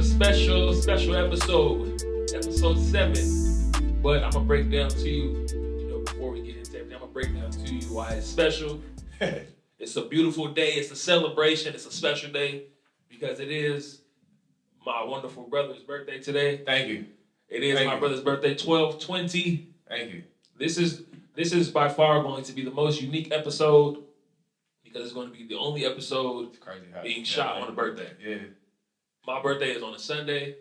special episode 7. But I'm gonna break down to you, before we get into everything, I'm gonna break down to you why it's special. It's a beautiful day. It's a celebration. It's a special day because it is my wonderful brother's birthday today. Thank you. It is my brother's birthday, 12/20. Thank you. This is by far going to be the most unique episode because it's going to be the only episode being shot on a birthday. Yeah. My birthday is on a Sunday.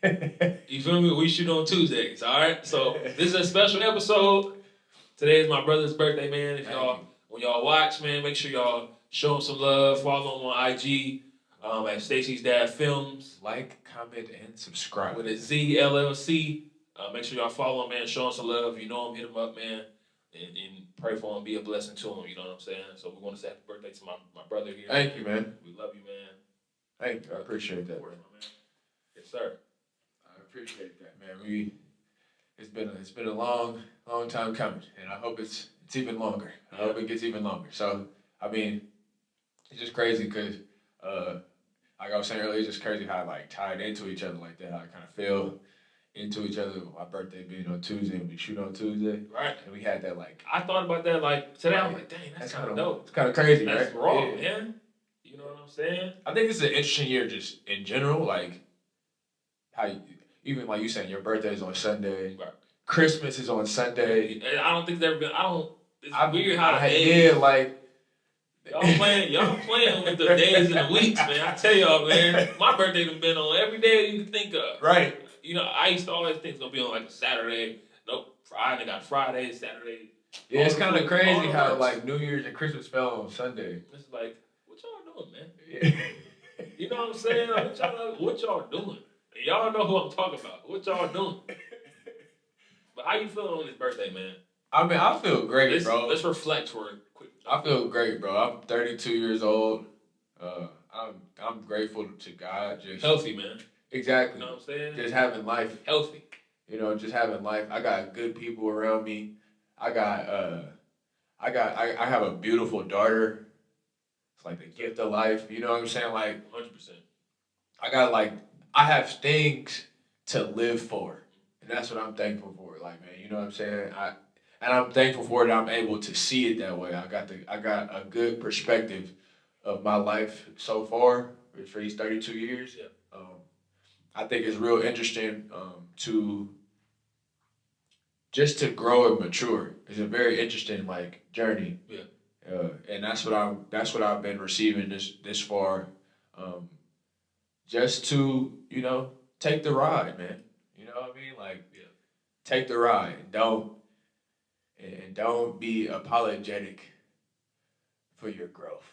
You feel me? We shoot on Tuesdays, all right? So this is a special episode. Today is my brother's birthday, man. When y'all watch, man, make sure y'all show him some love. Follow him on IG at Stacy's Dad Films. Like, comment, and subscribe. With a Z LLC. Make sure y'all follow him, man. Show him some love. If you know him, hit him up, man. And pray for him. Be a blessing to him. You know what I'm saying? So we want to say happy birthday to my brother here. Thank you, man. We love you, man. Thank you. I appreciate that. Yes, sir. I appreciate that, man. It's been a long time coming, and I hope it's even longer. I hope it gets even longer. So, I mean, it's just crazy because, like I was saying earlier, it's just crazy how tied into each other like that. How I kind of fell into each other. My birthday being on Tuesday, and we shoot on Tuesday, right? And we had that I thought about that today. I was like, dang, that's kind of dope. It's kind of crazy, that's right? Raw, man. You know what I'm saying? I think this is an interesting year, just in general. How even like you saying, your birthday is on Sunday. Right. Christmas is on Sunday. I don't think it's ever been. It's weird how the days. Y'all playing with the days and the weeks, man. I tell y'all, man, my birthday done been on every day you can think of. Right. I used to always think it's gonna be on a Saturday. Nope, Friday. Got Friday, Saturday. Yeah, it's kind of crazy how New Year's and Christmas fell on Sunday. It's like, what y'all doing, man? Yeah. You know what I'm saying? What y'all doing? And y'all know who I'm talking about. What y'all doing? But how you feeling on this birthday, man? I mean, I feel great, bro. Let's reflect for a quick. I feel great, bro. I'm 32 years old. I'm grateful to God. Just healthy, man. Exactly. You know what I'm saying? Just having life. Healthy. Just having life. I got good people around me. I have a beautiful daughter. It's like the gift of life. You know what I'm saying? 100%. I have things to live for. And that's what I'm thankful for. Man, you know what I'm saying? And I'm thankful for it that I'm able to see it that way. I got a good perspective of my life so far for these 32 years. Yeah. I think it's real interesting to grow and mature. It's a very interesting journey. Yeah. And that's what I've been receiving this far. Just to take the ride, man. You know what I mean? Take the ride. Don't be apologetic for your growth.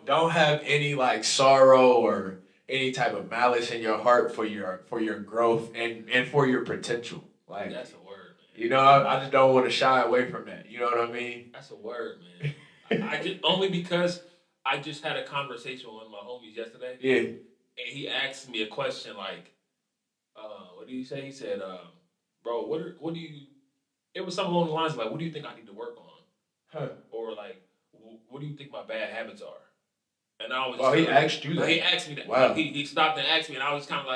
Don't have any sorrow or any type of malice in your heart for your growth and for your potential. That's a word, man. I just don't want to shy away from that. You know what I mean? That's a word, man. I just only because I just had a conversation with one of my homies yesterday. Yeah. And he asked me a question what did he say? He said, bro, what do you, it was something along the lines what do you think I need to work on? Huh. Or what do you think my bad habits are? And I was he asked you that? He asked me that. Wow. He stopped and asked me, and I was kind of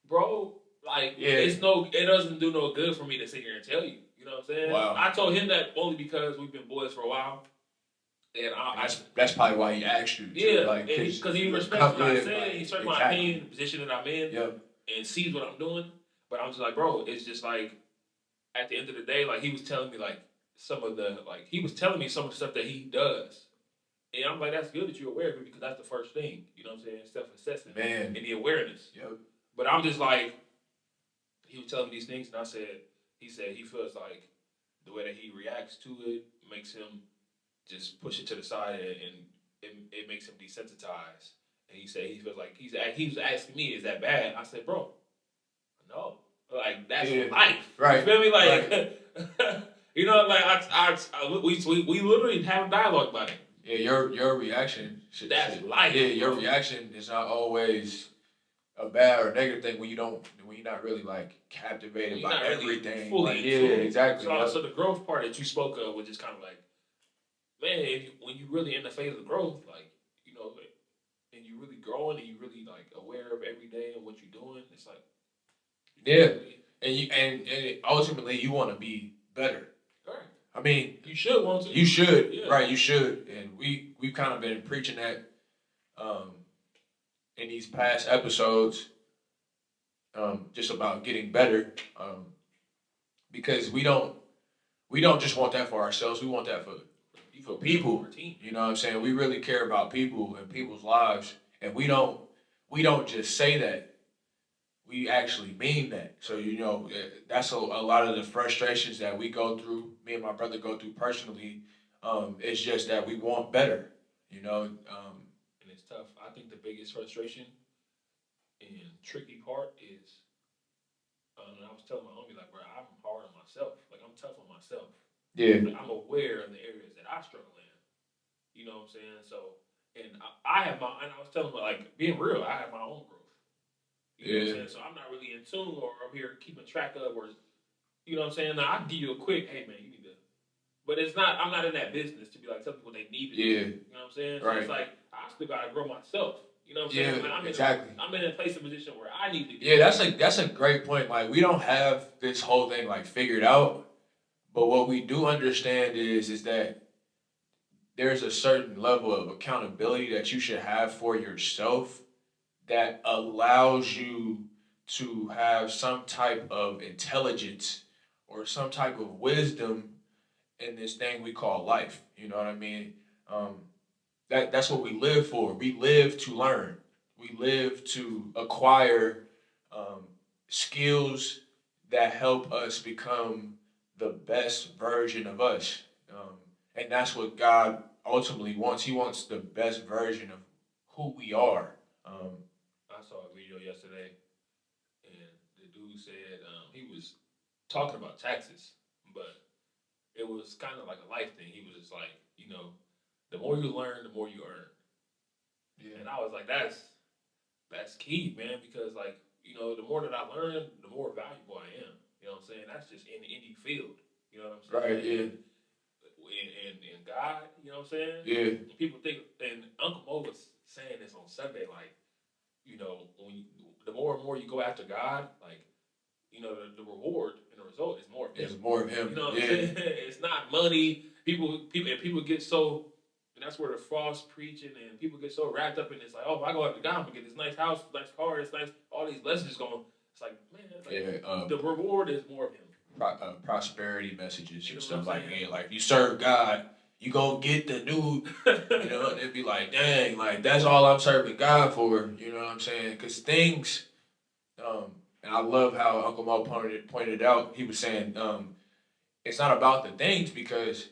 bro, it doesn't do no good for me to sit here and tell you. You know what I'm saying? Wow. I told him that only because we've been boys for a while. And that's probably why he asked you. Yeah, because he respects what I'm saying. He respects my opinion, the position that I'm in, yep. And sees what I'm doing. But I'm just bro, it's just at the end of the day, he was telling me some of the stuff that he does. And I'm that's good that you're aware of it because that's the first thing. You know what I'm saying? Self-assessment. Man. And the awareness. Yep. But I'm just he was telling me these things, and he said he feels the way that he reacts to it makes him just push it to the side, and it makes him desensitized. And he said he feels he was asking me, is that bad? I said, bro, no. That's life. Right. You feel me? Right. We literally have a dialogue about it. Yeah, your reaction that's life. Yeah, your reaction is not always a bad or negative thing when you're not really like captivated by everything. Fully like, yeah, exactly. So the growth part that you spoke of was just kind of like, man, when you really in the phase of growth, like, you know, and you really growing and you really like aware of every day and what you're doing, it's like, yeah, and ultimately you want to be better. Right. I mean, you should want to. You should, yeah. Right? You should, and we've kind of been preaching that in these past episodes, just about getting better, because we don't just want that for ourselves. We want that for people. You know what I'm saying? We really care about people and people's lives, and we don't just say that. We actually mean that. So, you know, that's a lot of the frustrations that we go through, me and my brother go through personally. It's just that we want better, you know. And it's tough. I think the biggest frustration and tricky part is, I was telling my homie, like, bro, I'm hard on myself. Like, I'm tough on myself. Yeah. Like, I'm aware of the areas that I struggle in. You know what I'm saying? So, and I have and I was telling him, like, being real, I have my own growth. You know what I'm saying? So I'm not really in tune or I'm here keeping track of, or, you know what I'm saying? Now, I can give you a quick, hey, man, you need to. But I'm not in that business to be like, tell people they need to do. You know what I'm saying? So it's like, I still got to grow myself. You know what I'm saying? Like, exactly. I'm in a place of position where I need to get. Yeah, that's a great point. Like, we don't have this whole thing, like, figured out. But what we do understand is that there's a certain level of accountability that you should have for yourself that allows you to have some type of intelligence or some type of wisdom in this thing we call life. You know what I mean? That's what we live for. We live to learn. We live to acquire skills that help us become the best version of us. And that's what God ultimately wants. He wants the best version of who we are. I saw a video yesterday, and the dude said he was talking about taxes, but it was kind of like a life thing. He was just like, you know, the more you learn, the more you earn. Yeah. And I was like, that's key, man, because, like, you know, the more that I learn, the more valuable I am. You know what I'm saying? That's just in any field. You know what I'm saying? Right, yeah. And God, you know what I'm saying? Yeah. People think, and Uncle Mo was saying this on Sunday, like, you know, the more and more you go after God, like, you know, the reward and the result is more of Him. It's more of Him. You know what I'm saying? It's not money. People get so, and that's where the false preaching and people get so wrapped up in this, like, oh, if I go after God, I'm gonna get this nice house, nice car, this nice, all these blessings going. It's like, man, the reward is more of Him. Prosperity messages and stuff like that. Like, if you serve God, you gonna get the new, you know, and it'd be like, dang, like, that's all I'm serving God for, you know what I'm saying? Because things, and I love how Uncle Mo pointed out, he was saying, it's not about the things, because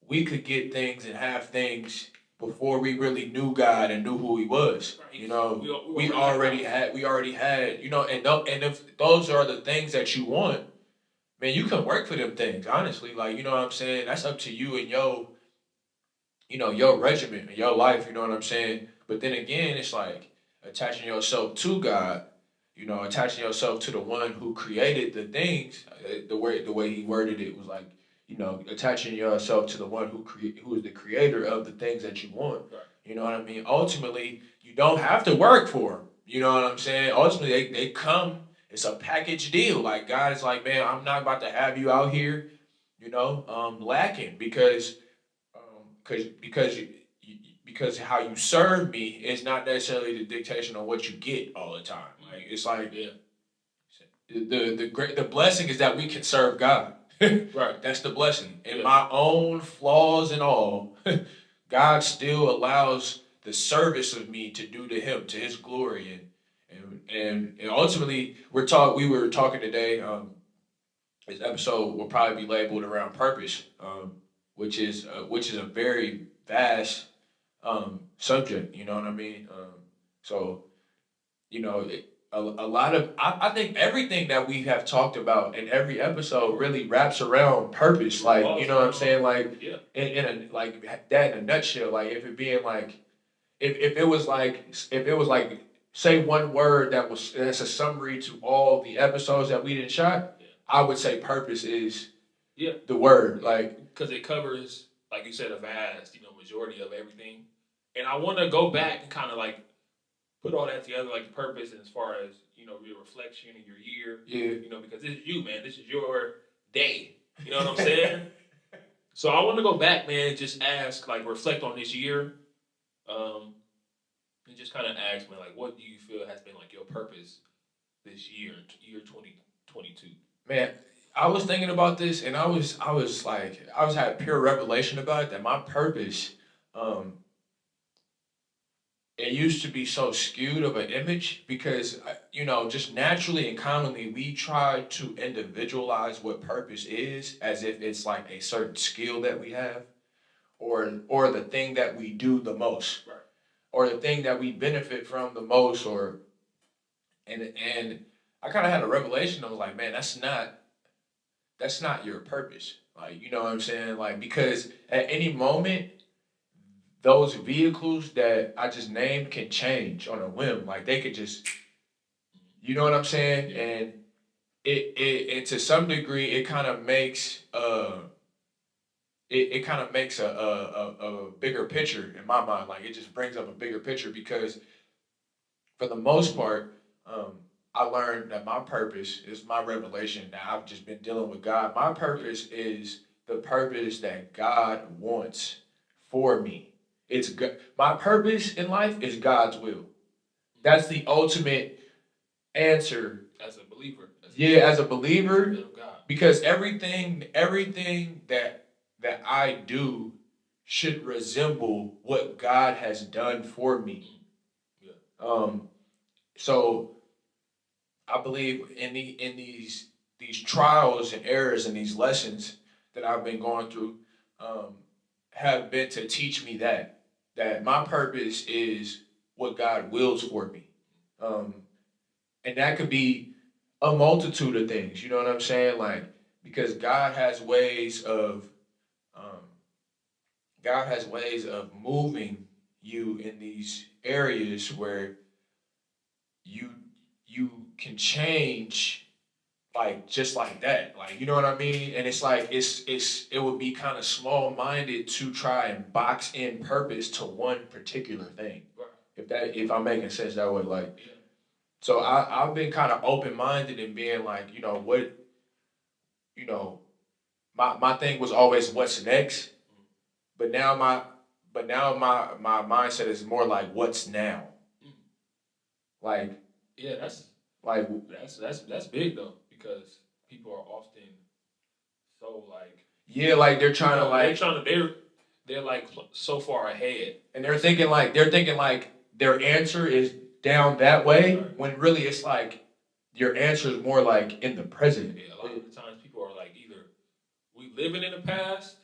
we could get things and have things before we really knew God and knew who He was. You know, we already had, you know, and if those are the things that you want, man, you can work for them things, honestly. Like, you know what I'm saying? That's up to you and your regimen and your life, you know what I'm saying? But then again, it's like attaching yourself to God, you know, attaching yourself to the one who created the things. The way he worded it was like, you know, attaching yourself to the one who is the creator of the things that you want. Right. You know what I mean? Ultimately, you don't have to work for them. You know what I'm saying? Ultimately, they come. It's a package deal. Like, God is like, man, I'm not about to have you out here, you know, lacking because how you serve me is not necessarily the dictation of what you get all the time. Like, it's like, the blessing is that we can serve God. Right. That's the blessing. And my own flaws and all, God still allows the service of me to do to Him, to His glory. And ultimately, we were talking today. This episode will probably be labeled around purpose, which is a very vast subject. You know what I mean? So, you know, a lot of I think everything that we have talked about in every episode really wraps around purpose. Like, you know what I'm saying? Like, in a nutshell. Like, if it being like, if it was like say one word that's a summary to all the episodes that we didn't shot, I would say purpose is the word. Like, because it covers, like you said, a vast, majority of everything. And I want to go back and kind of like put all that together, like purpose, and as far as your reflection in your year. Because this is you, man. This is your day. You know what I'm saying? So I want to go back, man. Just ask, like, reflect on this year, and just kind of ask, man, like, what do you feel has been like your purpose this year 2022? Man, I was thinking about this, and I was had pure revelation about it that my purpose, it used to be so skewed of an image because just naturally and commonly we try to individualize what purpose is as if it's like a certain skill that we have, or the thing that we do the most, right, or the thing that we benefit from the most, and I kind of had a revelation. I was like, man, that's not your purpose. Like, you know what I'm saying? Like, because at any moment, those vehicles that I just named can change on a whim. Like, they could just, you know what I'm saying? Yeah. And it to some degree, it kind of makes it kind of makes a bigger picture in my mind. Like, it just brings up a bigger picture because for the most part, I learned that my purpose is my revelation that I've just been dealing with God. My purpose is the purpose that God wants for me. It's good. My purpose in life is God's will. That's the ultimate answer. As a believer. As a believer, because everything that I do should resemble what God has done for me. Yeah. So I believe in these trials and errors and these lessons that I've been going through have been to teach me that my purpose is what God wills for me, and that could be a multitude of things. You know what I'm saying? Like, because God has ways of moving you in these areas where you can change, like, just like that. Like, you know what I mean? And it's like it would be kind of small minded to try and box in purpose to one particular thing. If I'm making sense that way, like. Yeah. So I've been kind of open minded and being like, what, my thing was always what's next, but now my mindset is more like what's now. Like, yeah, that's big though, because people are often so like, like they're trying to like they're like so far ahead, and they're thinking like their answer is down that way, right, when really it's like your answer is more like in the present. Yeah, a lot of the times people are like either we living in the past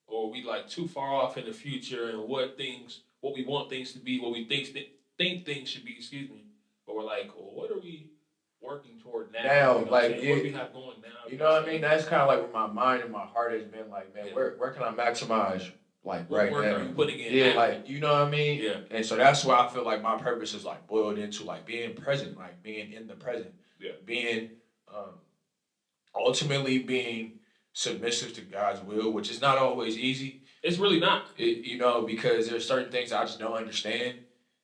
or we like too far off in the future and what we want things to be, what we think things should be, excuse me. But we're like, well, what are we working toward now? Like, what do we have going now? You know what I mean? That's kind of like where my mind and my heart has been like, man, where can I maximize, like, what right work now? Are you putting in? Yeah, now? like, you know what I mean? Yeah. And so that's why I feel like my purpose is like boiled into like being present, like being in the present. Yeah. Being ultimately being submissive to God's will, which is not always easy. It's really not. Because there's certain things I just don't understand.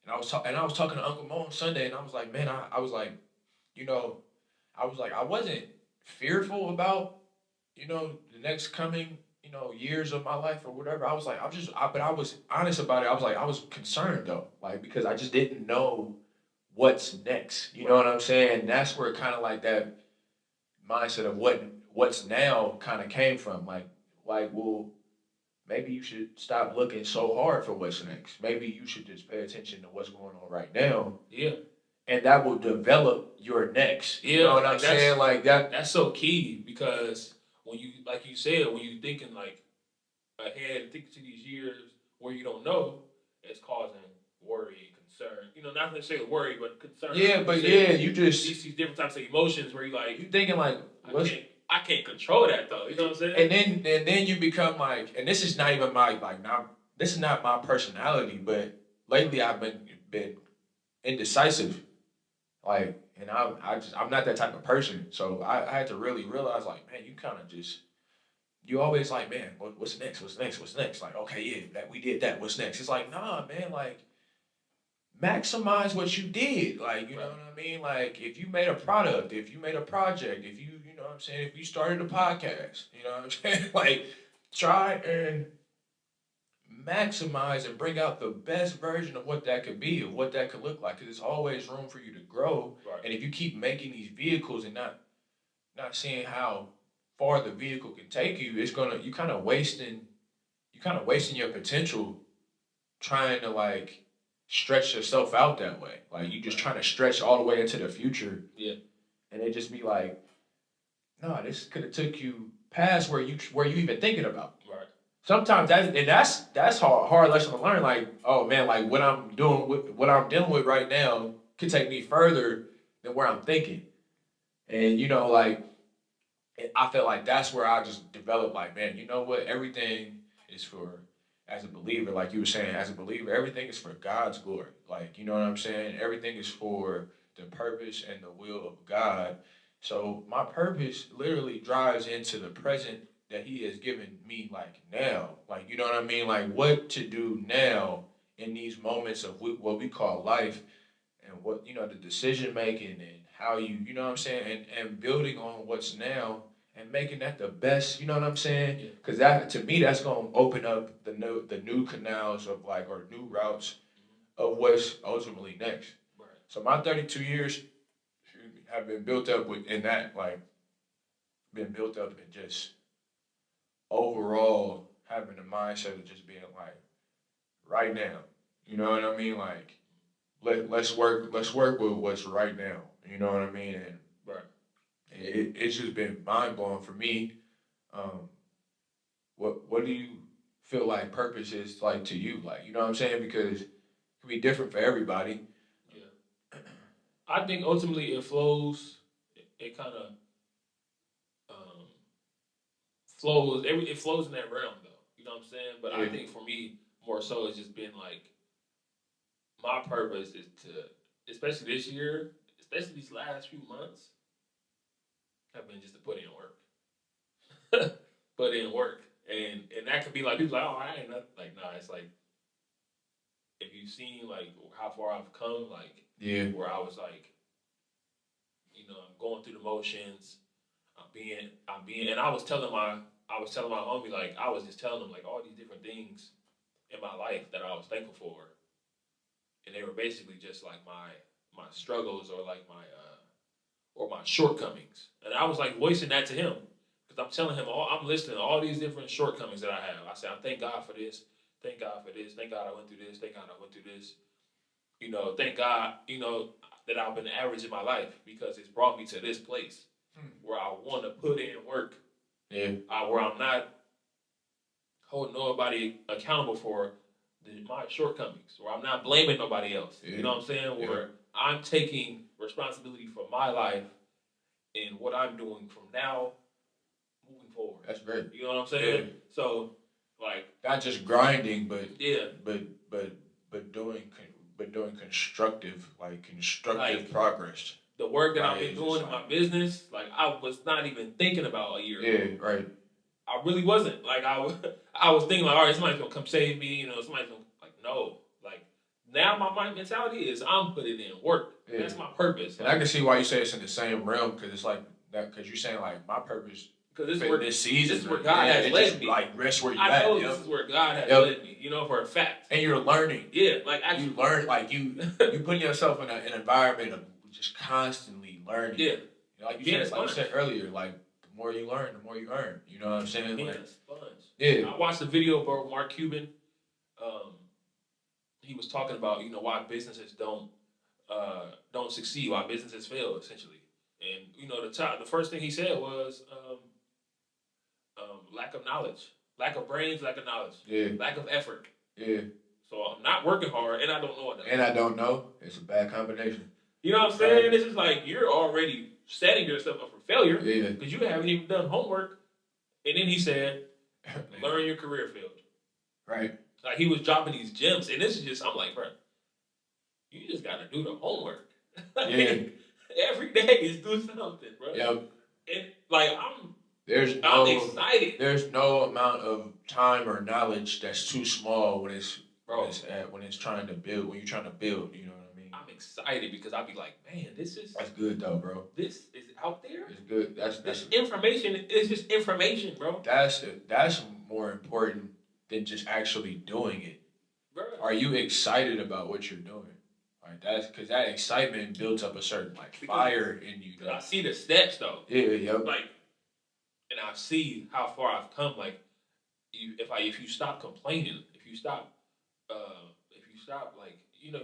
And I was talking to Uncle Mo on Sunday, and I was like, man, I was like, I wasn't fearful about, the next coming, years of my life or whatever. I was like, but I was honest about it. I was concerned though, like, because I just didn't know what's next. You know what I'm saying? And that's where kind of like that mindset of what's now kind of came from. Like, well, maybe you should stop looking so hard for what's next. Maybe you should just pay attention to what's going on right now. Yeah. And that will develop your next. You know what I'm saying? Like that. That's so key, because when you, like you said, when you thinking like ahead, thinking to these years where you don't know, it's causing worry, concern. Not necessarily worry, but concern. Yeah, but you just these different types of emotions where you thinking like, I can't control that though. You know what I'm saying? And then you become like, and this is not even this is not my personality, but lately I've been indecisive Like, and I'm not that type of person. So I had to really realize, like, man, you kind of just, you always like, man, what's next? What's next? What's next? Like, okay, yeah, that we did that. What's next? It's like, nah, man, like, maximize what you did. Like, you know what I mean? Like, if you made a product, if you made a project, if you know what I'm saying, if you started a podcast, you know what I'm saying? Like, try and maximize and bring out the best version of what that could be, of what that could look like. Because there's always room for you to grow. Right. And if you keep making these vehicles and not seeing how far the vehicle can take you, it's gonna you kind of wasting your potential trying to like stretch yourself out that way. Like you just trying to stretch all the way into the future. Yeah. And it just be like, no, this could have took you past where you even thinking about. Right. Sometimes that's hard lesson to learn. Like, oh man, like what I'm doing, what I'm dealing with right now could take me further than where I'm thinking. And you know, like I feel like that's where I just developed. Like, man, you know what? Everything is for as a believer. Like you were saying, as a believer, everything is for God's glory. Like, you know what I'm saying? Everything is for the purpose and the will of God. So my purpose literally drives into the present that He has given me, like now. Like, you know what I mean? Like what to do now in these moments of what we call life, and what, you know, the decision making and how you know what I'm saying, and building on what's now and making that the best, you know what I'm saying? Because that, to me, that's gonna open up the new canals of like, or new routes of what's ultimately next. Right. So my 32 years, excuse me, have been built up in that, like, been built up in just overall having the mindset of just being like, right now, you know what I mean? Like, let's work with what's right now, you know what I mean? And Right. it's just been mind blowing for me. What do you feel like purpose is like to you? Like, you know what I'm saying? Because it can be different for everybody. Yeah. I think ultimately it flows. It kind of flows. It flows in that realm though. You know what I'm saying? But I think for me, more so, it's just been like my purpose is to, especially this year, especially these last few months, have been just to put in work. Put in work. And that could be like, people like, oh, I ain't nothing. Like, nah, it's like, if you've seen like how far I've come, like, where I was like, you know, I'm going through the motions, and I was telling my homie, like, I was just telling him like all these different things in my life that I was thankful for, and they were basically just like my struggles or like my shortcomings, and I was like voicing that to him because I'm telling him I'm listing all these different shortcomings that I have. I said, I thank God for this, thank God for this, thank God I went through this, thank God I went through this, you know, thank God, you know, that I've been average in my life because it's brought me to this place where I want to put in work, where I'm not holding nobody accountable for my shortcomings, where I'm not blaming nobody else. You know what I'm saying? Where I'm taking responsibility for my life and what I'm doing from now moving forward. That's great. You know what I'm saying? So, like, not just grinding, but doing constructive progress. The work that I've been doing in my business, like I was not even thinking about a year ago. Yeah, right. I really wasn't. Like I was thinking like, all right, somebody's gonna come save me. You know, somebody's gonna, like, no. Like now my mentality is I'm putting in work. Yeah. That's my purpose. And I can see why you say it's in the same realm, because it's like that. Because you're saying like my purpose. Because this season, this is where God has led me. Like rest where you at. I know this is where God has led me. You know, for a fact. And you're learning. Yeah, like actually, you learn. Like you putting yourself in an environment of just constantly learning. Yeah. You know, like you said earlier, like the more you learn, the more you earn. You know what I'm saying? Being like, a sponge. Yeah. I watched a video about Mark Cuban. He was talking about, you know, why businesses don't succeed, why businesses fail, essentially. And you know, the first thing he said was lack of knowledge, lack of brains, lack of knowledge, lack of effort. Yeah. So I'm not working hard, and I don't know enough. And I don't know. It's a bad combination. You know what I'm saying? This is like you're already setting yourself up for failure because you haven't even done homework. And then he said, learn your career field. Right. Like he was dropping these gems, and this is just, I'm like, bro, you just got to do the homework. Every day is do something, bro. Yep. And like There's I'm no excited. there's no amount of time or knowledge that's too small when it's Bro, when it's trying to build when you're trying to build. You know what I mean? I'm excited because I'll be like, man, That's good though, bro. this is out there. It's good. This information is just information, bro. That's more important than just actually doing it. Bro. Are you excited about what you're doing? Like that's because that excitement builds up a certain like fire in you. I see the steps though. Yeah, yep. Like, and I see how far I've come. Like, if you stop complaining, if you stop like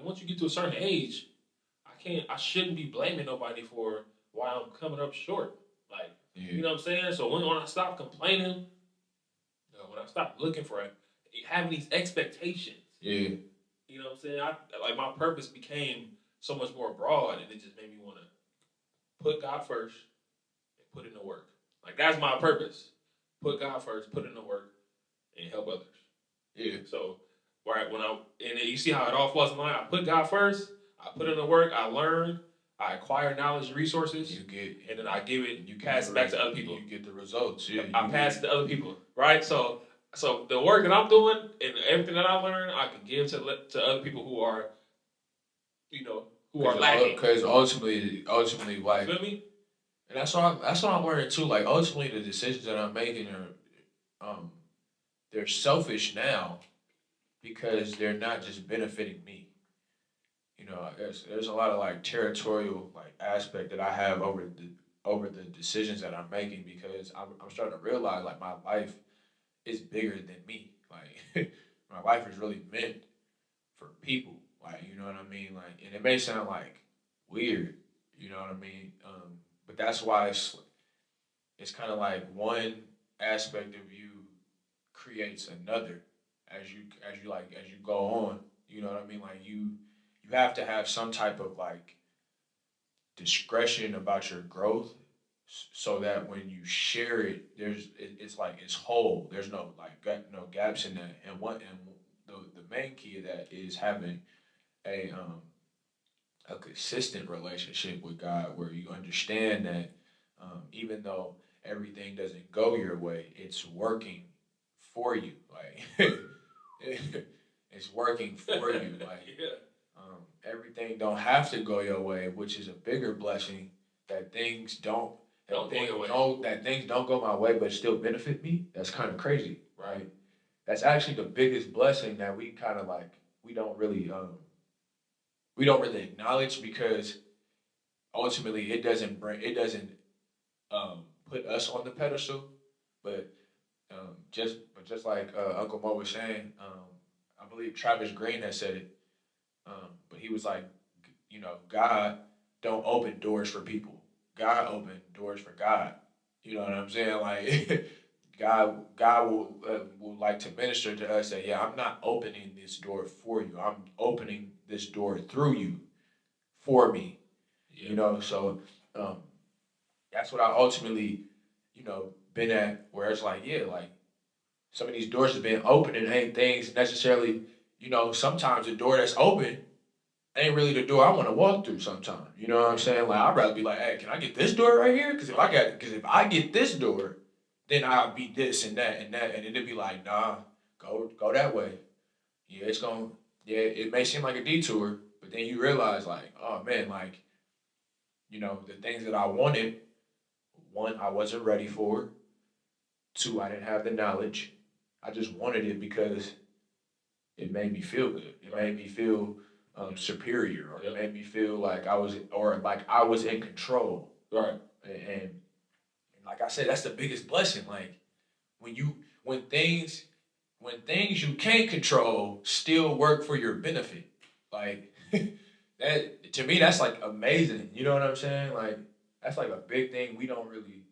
once you get to a certain age, I shouldn't be blaming nobody for why I'm coming up short. Like, you know what I'm saying? So when I stop complaining, when I stop looking for it, having these expectations. Yeah. You know what I'm saying? Like my purpose became so much more broad, and it just made me want to put God first and put in the work. Like that's my purpose. Put God first, put in the work, and help others. Yeah. So, right and you see how it all falls in line. I put God first. I put in the work. I learn. I acquire knowledge and resources. And then I give it. You pass it back to other people. You get the results. Yeah. I pass it to other people. Right. So the work that I'm doing and everything that I learn, I can give to other people who are, who are lacking. Because ultimately, like, you feel me? And that's what I'm learning too. Like ultimately, the decisions that I'm making are, they're selfish now because they're not just benefiting me. There's a lot of like territorial like aspect that I have over the decisions that I'm making because I'm starting to realize like my life is bigger than me. Like my life is really meant for people. Like you know what I mean. Like and it may sound like weird. You know what I mean. But that's why it's kind of like one aspect of you creates another as you go on. You know what I mean? Like you have to have some type of like discretion about your growth so that when you share it, it's like it's whole. There's no no gaps in that. And the main key of that is having a a consistent relationship with God where you understand that even though everything doesn't go your way, it's working for you. Like it's working for you. Like everything don't have to go your way, which is a bigger blessing. That things don't that things don't go my way, but still benefit me. That's kind of crazy, right? That's actually the biggest blessing that we kind of like. We don't really acknowledge because ultimately it doesn't put us on the pedestal, but just like Uncle Mo was saying, I believe Travis Green has said it, but he was like, God don't open doors for people. God open doors for God. You know what I'm saying? Like God will like to minister to us that I'm not opening this door for you. I'm opening this door through you for me. Yeah. So that's what I ultimately, been at where it's like, like some of these doors have been open and ain't things necessarily, sometimes the door that's open ain't really the door I want to walk through sometimes. You know what I'm saying? Like I'd rather be like, hey, can I get this door right here? Because if I get this door, then I'll be this and that and that, and it'd be like, nah, go that way. Yeah, it may seem like a detour, but then you realize like, oh man, like, the things that I wanted, one, I wasn't ready for. Two, I didn't have the knowledge. I just wanted it because it made me feel good. It made me feel superior, or it made me feel like I was in control. Right. And like I said, that's the biggest blessing. Like when things you can't control still work for your benefit. Like that to me, that's like amazing. You know what I'm saying? Like that's like a big thing we don't really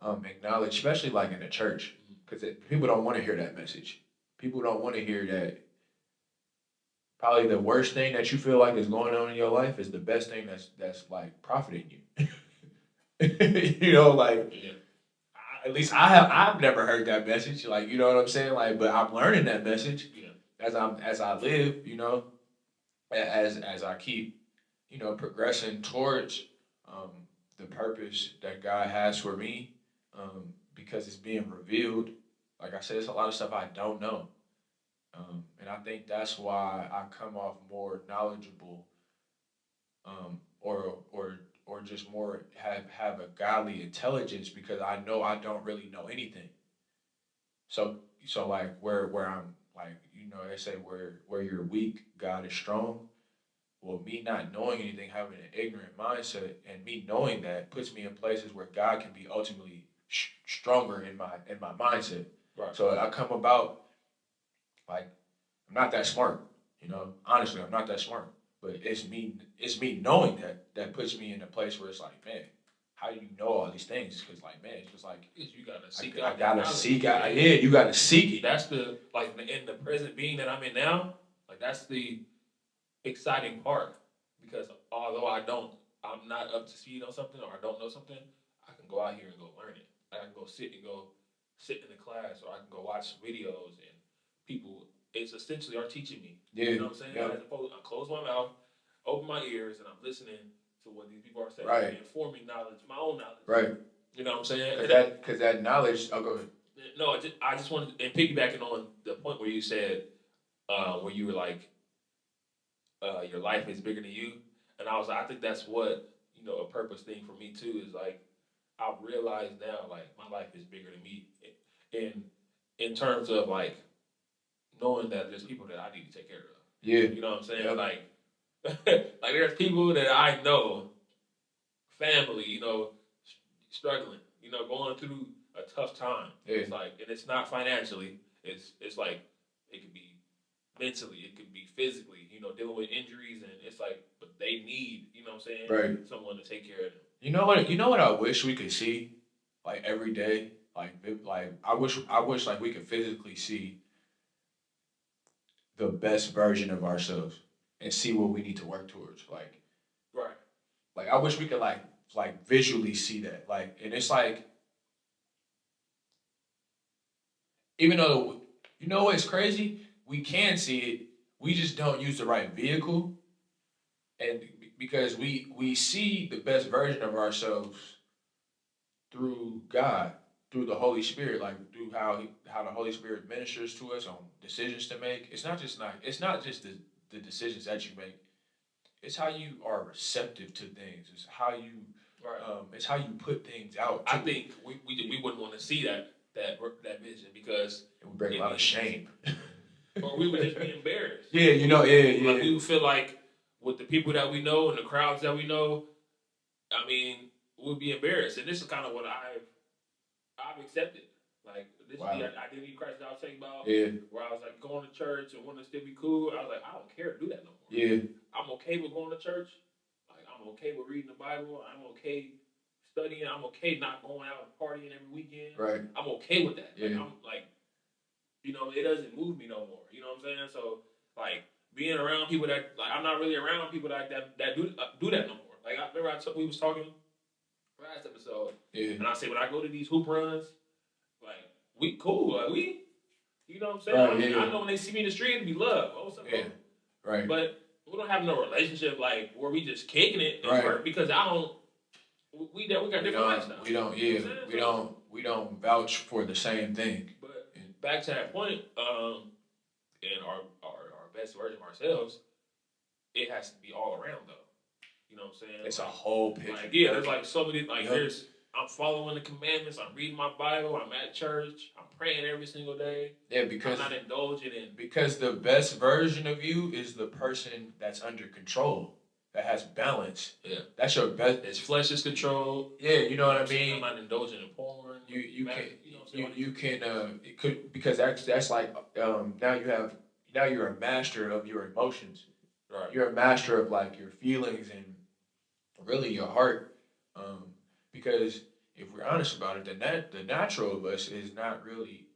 acknowledge, especially like in the church, because people don't want to hear that message. People don't want to hear that. Probably the worst thing that you feel like is going on in your life is the best thing that's like profiting you. At least I've never heard that message. Like, you know what I'm saying? Like, but I'm learning that message as I live. As I keep progressing towards um, the purpose that God has for me, because it's being revealed. Like I said, it's a lot of stuff I don't know. And I think that's why I come off more knowledgeable, or just more have a godly intelligence, because I know I don't really know anything. So like where I'm like, they say where you're weak, God is strong. Well, me not knowing anything, having an ignorant mindset, and me knowing that puts me in places where God can be ultimately stronger in my mindset. Right. So I come about like I'm not that smart, Honestly, I'm not that smart. But it's me knowing that puts me in a place where it's like, man, how do you know all these things? Because like, man, it's just like You gotta seek I out that gotta knowledge. seek out. Yeah, you gotta seek it. That's the like in the present being that I'm in now. Like that's the exciting part because although I'm not up to speed on something or I don't know something, I can go out here and go learn it. I can go sit in the class, or I can go watch videos and people. It's essentially are teaching me. Yeah, You know what I'm saying? yeah. As opposed, I close my mouth, open my ears, and I'm listening to what these people are saying, Right. informing knowledge, my own knowledge. Right. You know what I'm saying? Because that knowledge. Oh, go ahead. No, I just wanted, and piggybacking on the point where you said, where you were like, your life is bigger than you. And I think that's what, a purpose thing for me too is like, I realize now, like, my life is bigger than me in terms of like, knowing that there's people that I need to take care of. Yeah. You know what I'm saying? Yeah. Like, like there's people that I know, family, struggling, going through a tough time. Yeah. It's like, and it's not financially. It's like, it could be mentally, it could be physically, dealing with injuries, and it's like, but they need, what I'm saying, Right. someone to take care of them. You know what? You know what I wish we could see, like every day, like I wish like we could physically see the best version of ourselves and see what we need to work towards. Right. Like I wish we could like visually see that. Like, and it's like, even though what's crazy, we can see it. We just don't use the right vehicle, and because we see the best version of ourselves through God, through the Holy Spirit, like through how the Holy Spirit ministers to us on decisions to make. It's not just the decisions that you make. It's how you are receptive to things. It's how you Right. It's how you put things out. I think we wouldn't want to see that vision because it would bring a lot of shame. Or we would just be embarrassed. Yeah, yeah. Like we would feel like with the people that we know and the crowds that we know, I mean, we'd be embarrassed. And this is kind of what I've accepted. Like this is the identity crisis I was talking about. Yeah. Where I was like going to church and wanting to still be cool. I was like, I don't care to do that no more. Yeah. I'm okay with going to church. Like I'm okay with reading the Bible. I'm okay studying. I'm okay not going out and partying every weekend. Right. I'm okay with that. Yeah. Like, I'm like, it doesn't move me no more. You know what I'm saying? So like being around people that like I'm not really around people that do that no more. Like I remember we was talking last episode, and I said when I go to these hoop runs, like we cool, like we, you know what I'm saying? Right, I know when they see me in the street, it'll be love. Oh, what's up, yeah. Right. But we don't have no relationship like where we just kicking it right. Work because I don't. We got different lifestyles. We don't. Yeah. We don't vouch for the same thing. But back to that point, in our best version of ourselves, it has to be all around though. You know what I'm saying? It's like, a whole picture. Like, yeah, there's like so many there's I'm following the commandments, I'm reading my Bible, I'm at church, I'm praying every single day. Yeah, because I'm not indulging in because the best version of you is the person that's under control, that has balance. Yeah. That's your best. His flesh is controlled. Yeah, you know what I mean? I'm not indulging in porn. You can it could, because that's like now you're a master of your emotions. Right. You're a master of like your feelings and really your heart. Because if we're honest about it, the natural of us is not really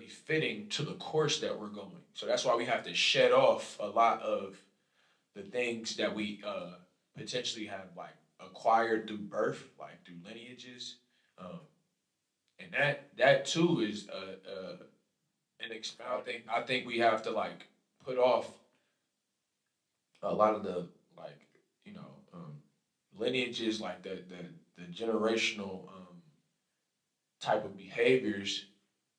fitting to the course that we're going. So that's why we have to shed off a lot of the things that we potentially have like acquired through birth, like through lineages, and that too is I think we have to like put off a lot of the like lineages, like the generational type of behaviors,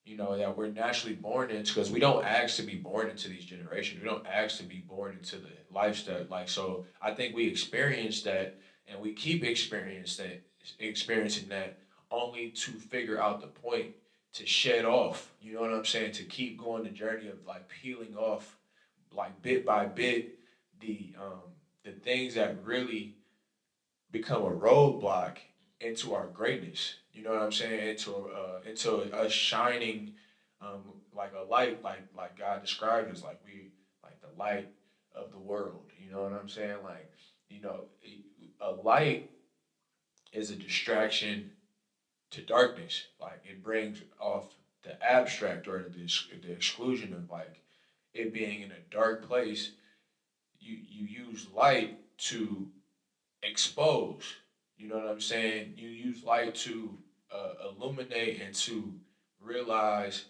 that we're naturally born into, because we don't ask to be born into these generations. We don't ask to be born into the lifestyle. Like, so I think we experience that, and we keep experiencing that only to figure out the point to shed off. You know what I'm saying? To keep going the journey of like peeling off, like bit by bit, the things that really become a roadblock into our greatness. You know what I'm saying? Into us shining, like a light, like God described us, like we like the light of the world. You know what I'm saying? Like, you know, a light is a distraction to darkness. Like it brings off the abstract or the exclusion of like it being in a dark place. You use light to expose. You know what I'm saying? You use light to illuminate and to realize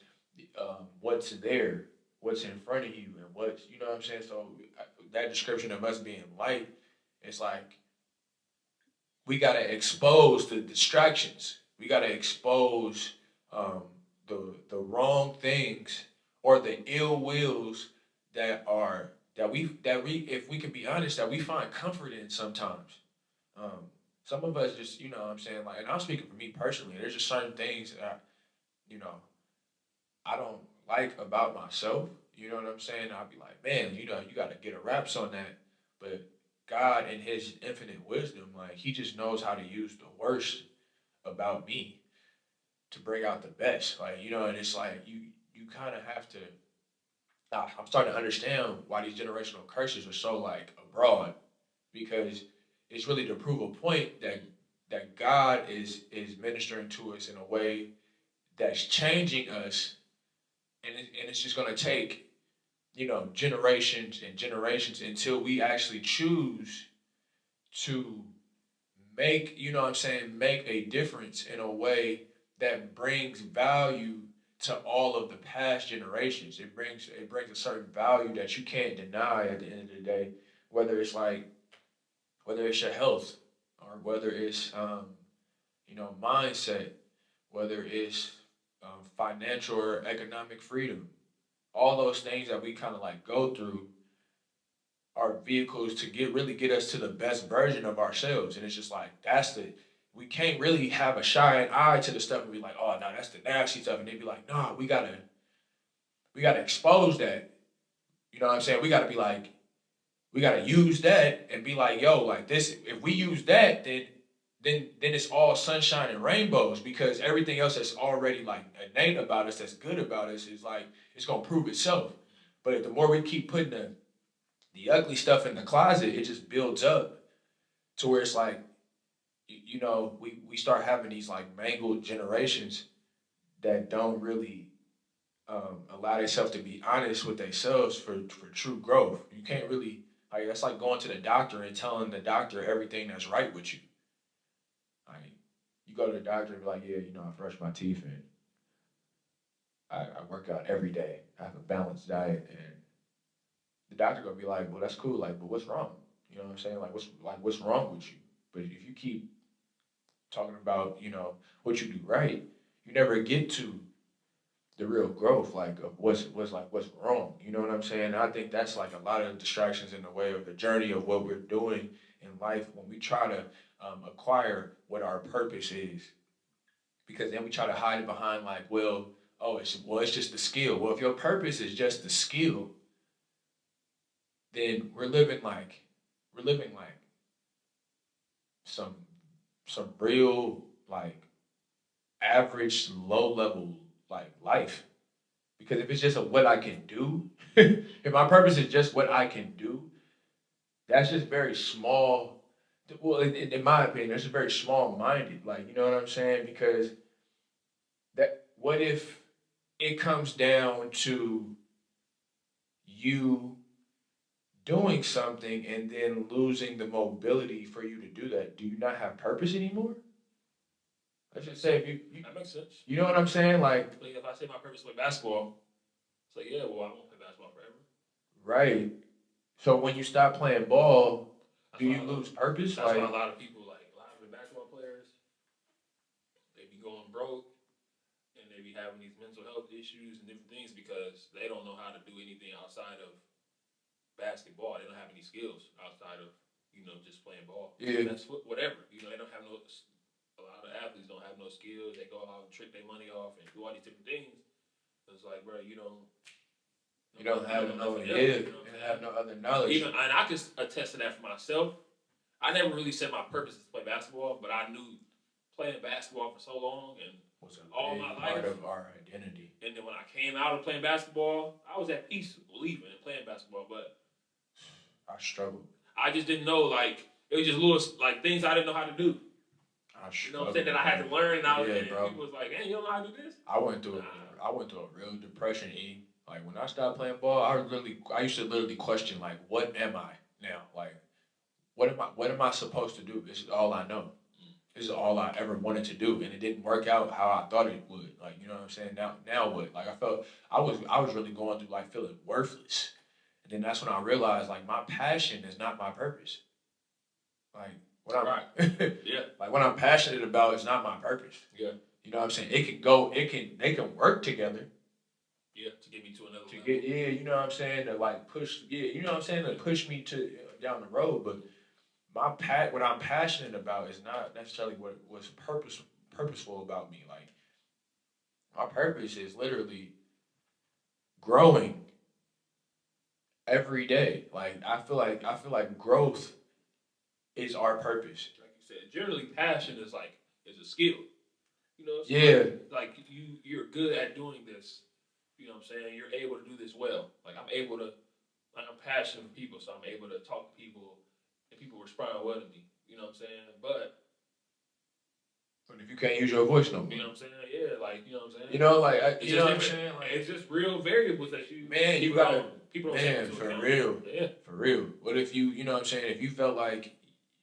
what's there, what's in front of you, and what's, you know what I'm saying? So that description of us being light, it's like we got to expose the distractions. We got to expose um, the wrong things or the ill wills that we if we can be honest, that we find comfort in sometimes. Um, some of us just, you know what I'm saying, like, and I'm speaking for me personally, there's just certain things that, you know, I don't like about myself. You know what I'm saying? I'll be like, man, you got to get a raps on that. But God, in His infinite wisdom, like, He just knows how to use the worst about me to bring out the best. Like, and it's like you kind of have to. I'm starting to understand why these generational curses are so like abroad, because it's really to prove a point that God is ministering to us in a way that's changing us, and it's just going to take generations and generations until we actually choose to make, what I'm saying, make a difference in a way that brings value to all of the past generations. It brings a certain value that you can't deny at the end of the day, whether it's like whether it's your health or whether it's mindset, whether it's financial or economic freedom. All those things that we kind of like go through are vehicles to get us to the best version of ourselves. And it's just like we can't really have a shy eye to the stuff and be like, oh no, that's the nasty stuff. And they'd be like, nah, we gotta expose that. You know what I'm saying? We gotta be like, we gotta use that and be like, yo, like this, if we use that, then it's all sunshine and rainbows, because everything else that's already like innate about us, that's good about us, is like it's gonna prove itself. But if the more we keep putting the ugly stuff in the closet, it just builds up to where it's like, we start having these like mangled generations that don't really allow themselves to be honest with themselves for true growth. You can't really, like, that's like going to the doctor and telling the doctor everything that's right with you. Like, you go to the doctor and be like, yeah, I brush my teeth and I work out every day. I have a balanced diet, and the doctor gonna be like, well, that's cool, like, but what's wrong? You know what I'm saying? What's wrong with you? But if you keep talking about, what you do right, you never get to the real growth, like of what's wrong. You know what I'm saying? I think that's like a lot of distractions in the way of the journey of what we're doing in life when we try to acquire what our purpose is, because then we try to hide it behind like, well, oh, it's just the skill. Well, if your purpose is just the skill, then we're living like some real like average low level like life. Because if it's just what I can do, if my purpose is just what I can do, that's just very small. Well, in my opinion, that's just very small minded. Like, you know what I'm saying? Because what if it comes down to you doing something and then losing the mobility for you to do that? Do you not have purpose anymore? Let's just say if that makes sense. you know what I'm saying? Like, If I say my purpose with basketball, it's like, yeah, well, I won't play basketball forever. right. So when you stop playing ball, do you lose purpose? That's why a lot of people going broke, and they be having these mental health issues and different things because they don't know how to do anything outside of basketball. They don't have any skills outside of just playing ball. Yeah. That's whatever. They don't have no. A lot of athletes don't have no skills. They go out and trick their money off and do all these different things. It's like, bro, you don't have no have no other knowledge. Even and I can attest to that for myself. I never really said my purpose is to play basketball, but I knew playing basketball for so long and was all my life part of our identity. And then when I came out of playing basketball, I was at peace leaving and playing basketball, but I struggled. I just didn't know, like, it was just little, like, things I didn't know how to do. You know what I'm saying? That I had to learn, and people was like, hey, you don't know how to do this? I went through a real depression, E. Like, when I started playing ball, I used to literally question, like, what am I now? Like, what am I supposed to do? This is all I know. This is all I ever wanted to do, and it didn't work out how I thought it would. Like, you know what I'm saying? Now what? Like, I was really going through, like, feeling worthless. And then that's when I realized, like, my passion is not my purpose. Like, like, what I'm passionate about is not my purpose. Yeah. You know what I'm saying? They can work together. Yeah, to get me to another level. You know what I'm saying? To, like, push, you know what I'm saying? To push me to down the road. But what I'm passionate about is not necessarily what was purposeful about me. Like, my purpose is literally growing every day. Like, I feel like growth is our purpose. Like you said, generally passion is a skill. Like you're good at doing this. You know what I'm saying? You're able to do this well. Like I'm passionate for people, so I'm able to talk to people and people respond well to me. You know what I'm saying? But if you can't use your voice no more. You know what I'm saying? Yeah, like, you know what I'm saying? You know, like, you know what I'm saying? Like, it's just real variables that you people don't take into account. Real. Yeah. For real. What if you know what I'm saying, if you felt like,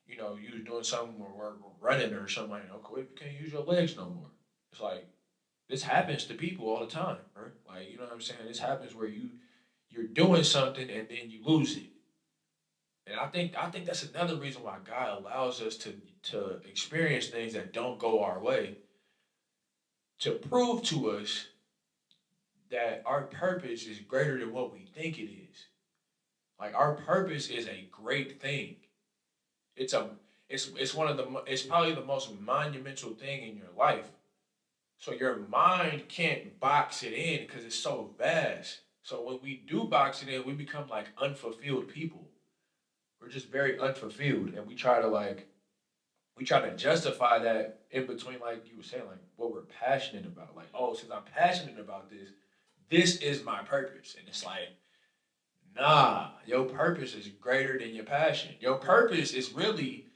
you was doing something or running or something like that, okay, you can't use your legs no more. It's like, this happens to people all the time, right? Like, you know what I'm saying? This happens where you're doing something and then you lose it. And I think that's another reason why God allows us to experience things that don't go our way, to prove to us that our purpose is greater than what we think it is. Like, our purpose is a great thing. It's probably the most monumental thing in your life. So your mind can't box it in because it's so vast. So when we do box it in, we become like unfulfilled people. We're just very unfulfilled, and we try to justify that in between, like you were saying, like what we're passionate about. Like, oh, since I'm passionate about this, this is my purpose. And it's like, nah, your purpose is greater than your passion. Your purpose is really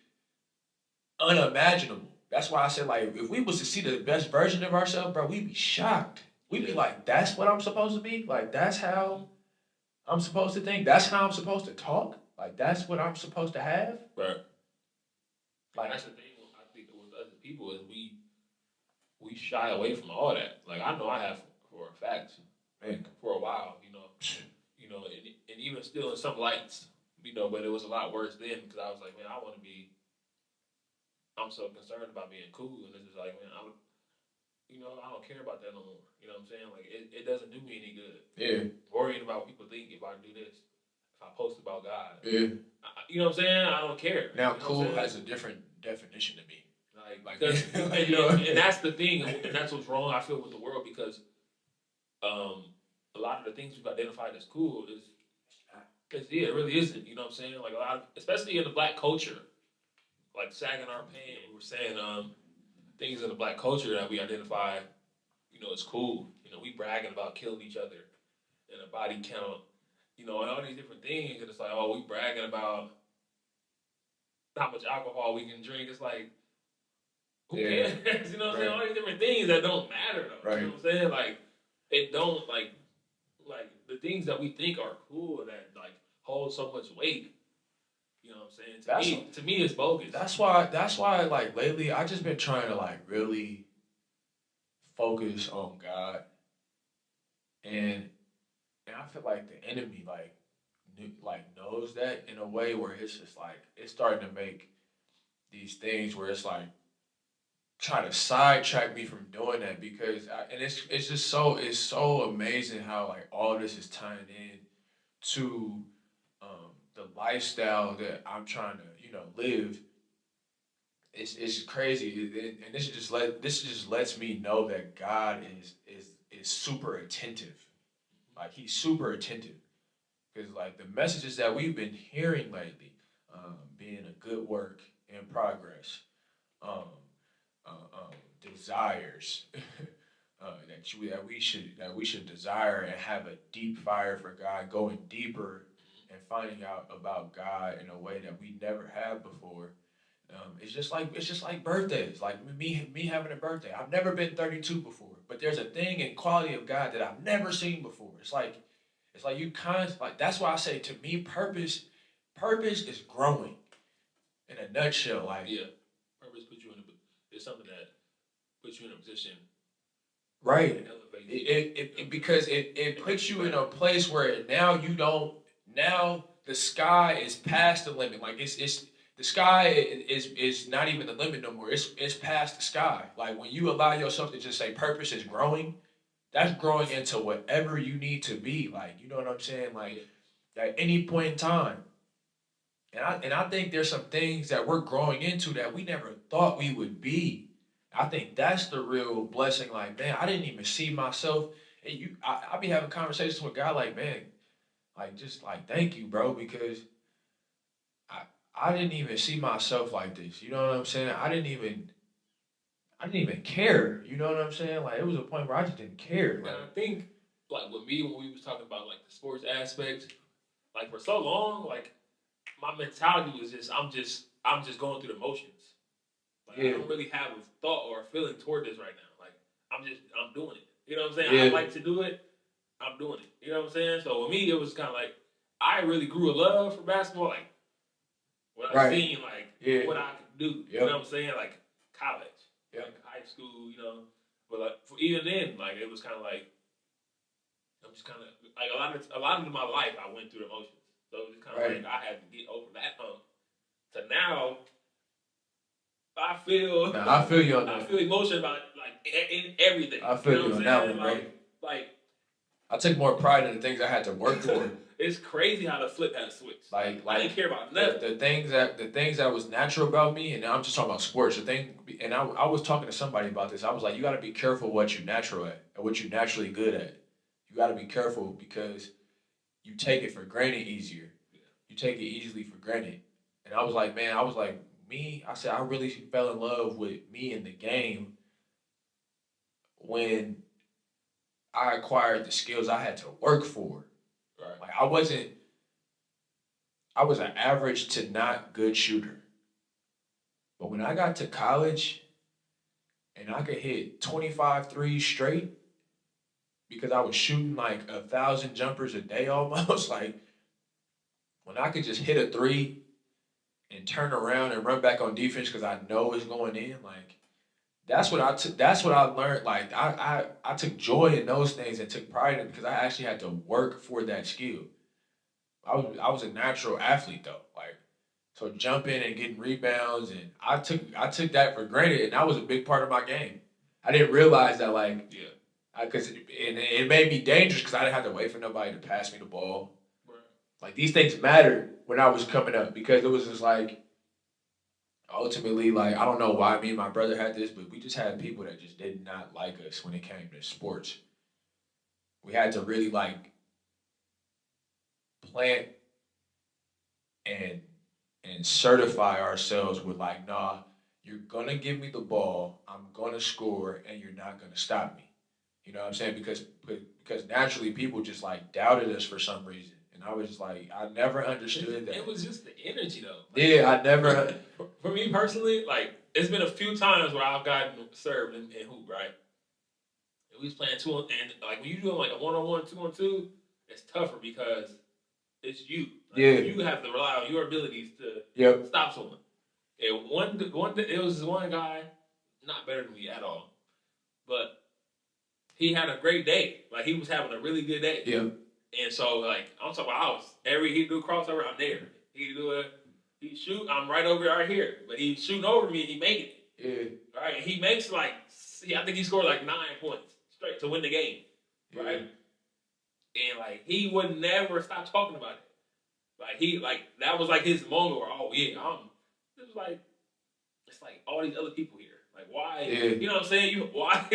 unimaginable. That's why I said, like, if we was to see the best version of ourselves, bro, we'd be shocked. We'd be like, that's what I'm supposed to be? Like, that's how I'm supposed to think? That's how I'm supposed to talk? Like, that's what I'm supposed to have? Right. Like, that's the thing, I think with other people is we shy away from all that. Like, I know I have for a fact, like, for a while, and even still in some lights, but it was a lot worse then because I was like, man, I'm so concerned about being cool, and it's just like, man, I don't care about that no more. You know what I'm saying? Like, it doesn't do me any good. Yeah. Worrying about what people think if I do this, if I post about God. Yeah. You know what I'm saying? I don't care. Now, cool has a different definition to me. And that's the thing, and that's what's wrong, I feel, with the world, because a lot of the things we've identified as cool it really isn't. You know what I'm saying? Like, a lot of, especially in the black culture, like sagging our pants, we were saying things in the black culture that we identify, as cool. We bragging about killing each other and a body count, and all these different things. And it's like, oh, we bragging about how much alcohol we can drink. It's like, who cares? You know what I'm saying? All these different things that don't matter, though. Right. You know what I'm saying? Like, it don't, like the things that we think are cool that, like, hold so much weight. You know what I'm saying? To me, it's bogus. That's why, like, lately, I just been trying to, like, really focus on God. And I feel like the enemy, like knows that in a way where it's just, like, it's starting to make these things where it's, like, try to sidetrack me from doing that because and it's just so amazing how like all this is tying in to the lifestyle that I'm trying to live. It's crazy, and this just lets me know that God is super attentive. Like he's super attentive because like the messages that we've been hearing lately, being a good work in progress, um, desires that we should desire and have a deep fire for God, going deeper and finding out about God in a way that we never have before. It's just like birthdays. Like me having a birthday. I've never been 32 before, but there's a thing in quality of God that I've never seen before. It's like you like that's why I say to me purpose is growing in a nutshell. Like Yeah, purpose puts you in it's something that puts you in a position. Right. Because it puts you in a place where now you don't now the sky is past the limit. Like it's the sky is not even the limit no more. It's past the sky. Like when you allow yourself to just say purpose is growing, that's growing into whatever you need to be. Like you know what I'm saying? Like at any point in time. And I think there's some things that we're growing into that we never thought we would be. I think that's the real blessing. Like, man, I didn't even see myself. And I be having conversations with God, like, man, like just like thank you, bro, because I I didn't even see myself like this. You know what I'm saying? I didn't even care. You know what I'm saying? Like, it was a point where I just didn't care. And Like, I think, like with me, when we was talking about like the sports aspect, like for so long, like my mentality was I'm just going through the motions. Like I yeah, don't really have a thought or a feeling toward this right now. Like I'm doing it. You know what I'm saying? I yeah, like to do it. I'm doing it. You know what I'm saying? So with me, it was kind of like I really grew a love for basketball. Like when I right, seen like yeah, what I could do. You yep, know what I'm saying? Like college, yep, like high school. You know, but like for even then, like it was kind of like I'm just kind of like a lot of my life I went through the motions. So it was kind of right. like I had to get over that hump. So now I feel Now I feel you on I that. feel emotion about like in everything. I You feel know you what on I'm that saying? one, bro. Like I took more pride in the things I had to work for. it's crazy how the flip has switched. I didn't care about nothing. The things that was natural about me, and I'm just talking about sports. I was talking to somebody about this. I was like, you got to be careful what you're natural at and what you're naturally good at. You got to be careful because you take it for granted easier. You take it easily for granted. And I was like, man, I was like me. I said I really fell in love with me in the game when I acquired the skills I had to work for. Right. Like I was an average to not good shooter. But when I got to college and I could hit 25 threes straight because I was shooting like 1,000 jumpers a day almost, like when I could just hit a three and turn around and run back on defense because I know it's going in, like that's what I learned. Like I took joy in those things and took pride in it because I actually had to work for that skill. I was a natural athlete though. Like so jumping and getting rebounds and I took that for granted and that was a big part of my game. I didn't realize that like Yeah. because it made me dangerous because I didn't have to wait for nobody to pass me the ball. Right. Like these things mattered when I was coming up because it was just like ultimately like I don't know why me and my brother had this, but we just had people that just did not like us when it came to sports. We had to really like plant and certify ourselves with like, nah, you're gonna give me the ball, I'm gonna score, and you're not gonna stop me. You know what I'm saying? Because naturally people just like doubted us for some reason. And I was just like, I never understood that. It was just the energy though. Like, yeah, I never for me personally, like it's been a few times where I've gotten served in hoop, right? And we was playing two on, and like when you doing like a 1-on-1, 2-on-2, it's tougher because it's you. Like, yeah. You have to rely on your abilities to Yep. stop someone. And it was one guy, not better than me at all, but he had a great day. Like he was having a really good day. Yep. And so like I'm talking about he do a crossover, I'm there. He shoot, I'm right over right here. But he's shooting over me and he made it. Yeah. Right? And he makes like, I think he scored like 9 points straight to win the game. Right? And like he would never stop talking about it. Like that was like his moment where, oh yeah, it was like, it's like all these other people here. Like why? Yeah. You know what I'm saying? Why?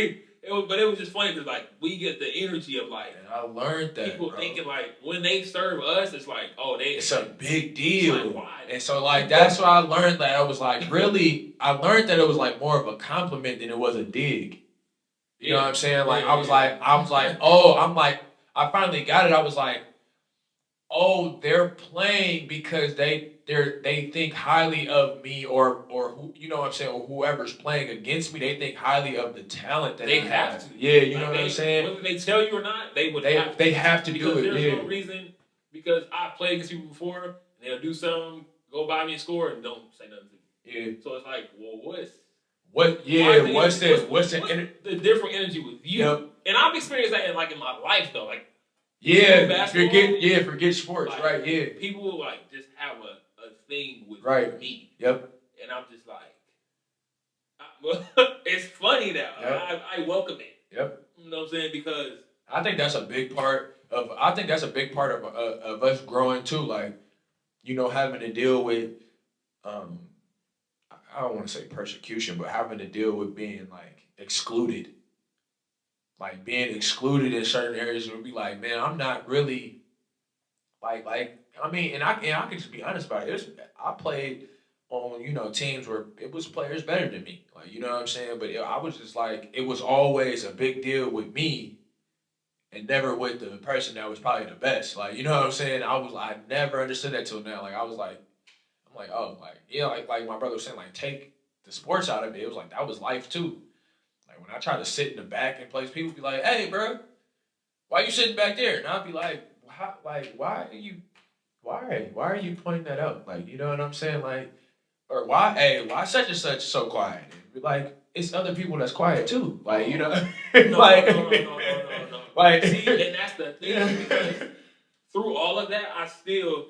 But it was just funny because like we get the energy of like, and I learned that people bro. thinking like when they serve us, it's like, oh, it's a big deal. Like, why? And so like that's why I learned that I was like really I learned that it was like more of a compliment than it was a dig. You know what I'm saying? Like I was like I finally got it. I was like, oh, they're playing because they think highly of me or who, you know what I'm saying, or whoever's playing against me, they think highly of the talent that they I have to. Yeah, you know what I'm saying? Whether they tell you or not, they have to because do it. There's no reason, because I played against people before and they'll do something, go by me and score and don't say nothing to me. Yeah. So it's like, well, what's the different energy with you? Yep. And I've experienced that in my life though. Like forget sports, like, right? Yeah. People like just have a thing with me. Yep. And I'm just like, it's funny now. Yep. I welcome it. Yep. You know what I'm saying? Because I think that's a big part of us growing too. Like, you know, having to deal with I don't want to say persecution, but having to deal with being like excluded. Like being excluded in certain areas would be like, man, I'm not really like I mean, and I can just be honest about it. I played on, you know, teams where it was players better than me. Like, you know what I'm saying? But I was just like, it was always a big deal with me and never with the person that was probably the best. Like, you know what I'm saying? I never understood that till now. Like, I'm like, oh, like, yeah, like my brother was saying, like, take the sports out of it. It was like, that was life too. Like, when I try to sit in the back and place, people be like, hey, bro, why you sitting back there? And I'll be like, why are you pointing that out? Like, you know what I'm saying? Like, or why such and such so quiet? Like, it's other people that's quiet too. Like, you know, no. Like, see, and that's the thing, because through all of that, I'm still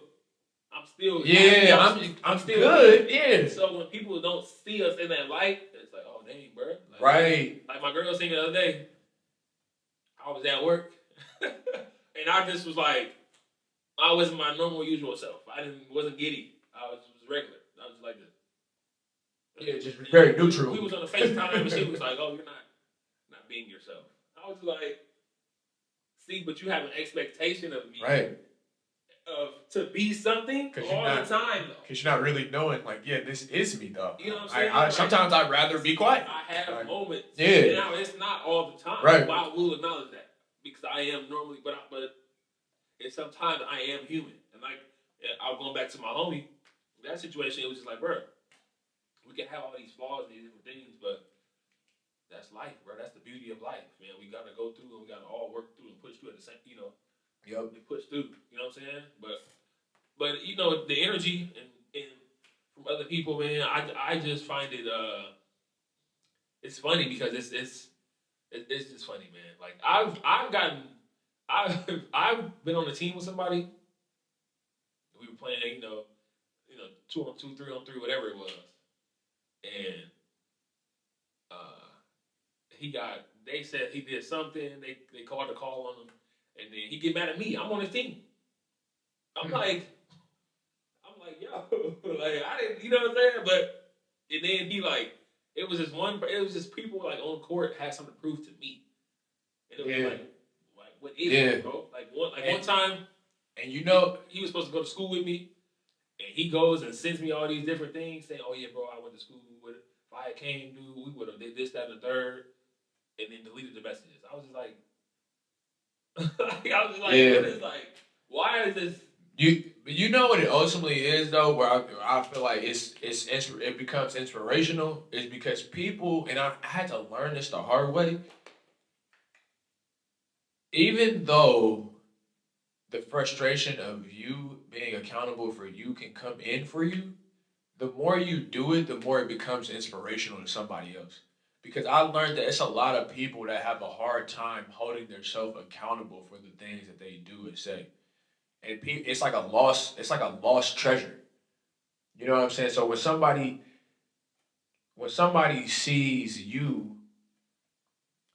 I'm still good. Yeah. So when people don't see us in that light, it's like, oh dang, bro. Like, right. Like my girl was saying the other day, I was at work, and I just was like, I wasn't my normal usual self. Wasn't giddy. I was regular. I was like this. Yeah, just very neutral. We was on the FaceTime and she was like, "Oh, you're not being yourself." I was like, "See, but you have an expectation of me, right? To be something all the time, though. Because you're not really knowing, like, yeah, this is me, though. You know what I'm saying? Sometimes I'd rather be quiet. I have moments. Yeah. Now it's not all the time. Right. But I will acknowledge that because I am normally, but it's sometimes I am human, and like I'm going back to my homie. That situation, it was just like, bro, we can have all these flaws and these different things, but that's life, bro. That's the beauty of life, man. We gotta go through and we gotta all work through and push through at the same, you know. Yep. We push through, you know what I'm saying? But you know, the energy and from other people, man, I just find it it's funny because it's just funny, man. Like I've been on a team with somebody. We were playing, you know, 2-on-2, 3-on-3, whatever it was, and they said he did something. They called the call on him, and then he get mad at me. I'm on his team. I'm like, yo, like I didn't, you know what I'm saying? But and then he like, it was just people like on court had something to prove to me, and it was like what is it, bro? Like one time, and you know he was supposed to go to school with me, and he goes and sends me all these different things, saying, "Oh yeah, bro, I went to school with it. If I came, dude, we would have did this, that, and the third," and then deleted the messages. I was just like, it's like, why is this? You know what it ultimately is though, where I feel like it becomes inspirational, is because people, and I had to learn this the hard way. Even though the frustration of you being accountable for you can come in for you, the more you do it, the more it becomes inspirational to somebody else. Because I learned that it's a lot of people that have a hard time holding themselves accountable for the things that they do and say. And it's like a lost treasure. You know what I'm saying? So when somebody when somebody sees you,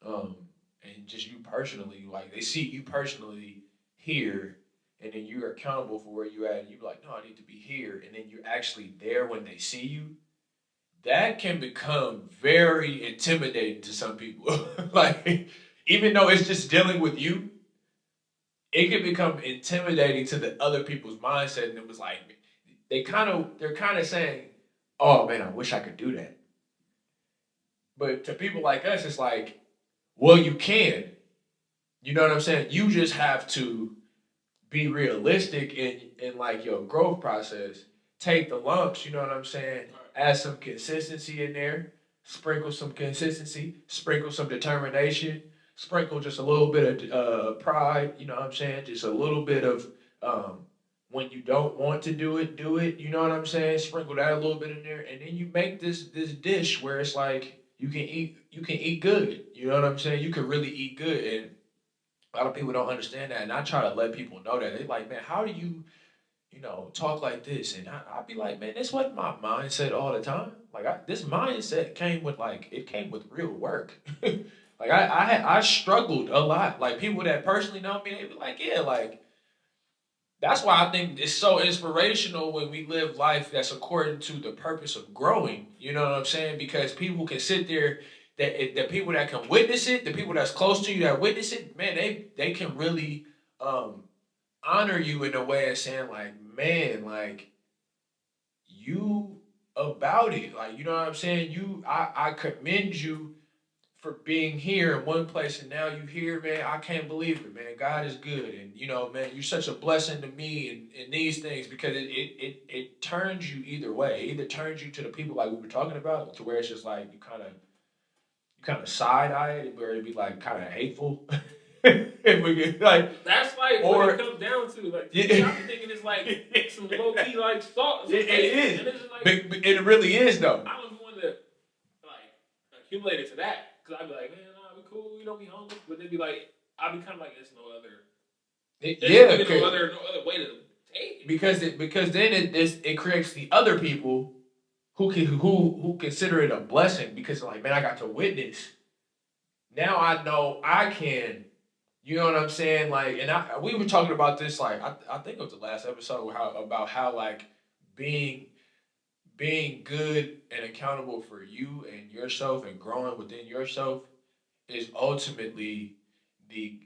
um, and just you personally, like they see you personally here, and then you're accountable for where you at, and you're like, no, I need to be here, and then you're actually there when they see you. That can become very intimidating to some people. Like, even though it's just dealing with you, it can become intimidating to the other people's mindset, and it was like they're kind of saying, "Oh man, I wish I could do that." But to people like us, it's like, well, you can. You know what I'm saying? You just have to be realistic in like your growth process. Take the lumps, you know what I'm saying? Add some consistency in there. Sprinkle some consistency. Sprinkle some determination. Sprinkle just a little bit of pride. You know what I'm saying? Just a little bit of when you don't want to do it, do it. You know what I'm saying? Sprinkle that a little bit in there, and then you make this dish where it's like you can eat good. You know what I'm saying? You can really eat good, and a lot of people don't understand that, and I try to let people know that. They're like, man, how do you, talk like this? And I be like, man, this wasn't my mindset all the time. Like, this mindset came with it came with real work. Like, I struggled a lot. Like, people that personally know me, they be like, yeah, like, that's why I think it's so inspirational when we live life that's according to the purpose of growing. You know what I'm saying? Because people can sit there, the people that can witness it, the people that's close to you that witness it, man, they can really um, honor you in a way of saying like, man, like you about it, like you know what I'm saying. I commend you for being here in one place and now you here, man. I can't believe it, man. God is good. And man, you're such a blessing to me in these things because it turns you either way. It either turns you to the people like we were talking about, to where it's just like you kind of side eye it, where it'd be like kind of hateful. And we get like That's like or what it comes down to. Like, yeah, I'm thinking it's like some low key like salt. it is. And it's just like, It really is though. I was one that like accumulated to that because I'd be like, man, nah, we cool, we don't be hungry, but they'd be like, I'd be kind of like, there's no other, Yeah, really no other way to take it. Because then it creates the other people who consider it a blessing because like, man, I got to witness. Now I know I can. You know what I'm saying? Like, and we were talking about this like I think it was the last episode about how like being being good and accountable for you and yourself and growing within yourself is ultimately the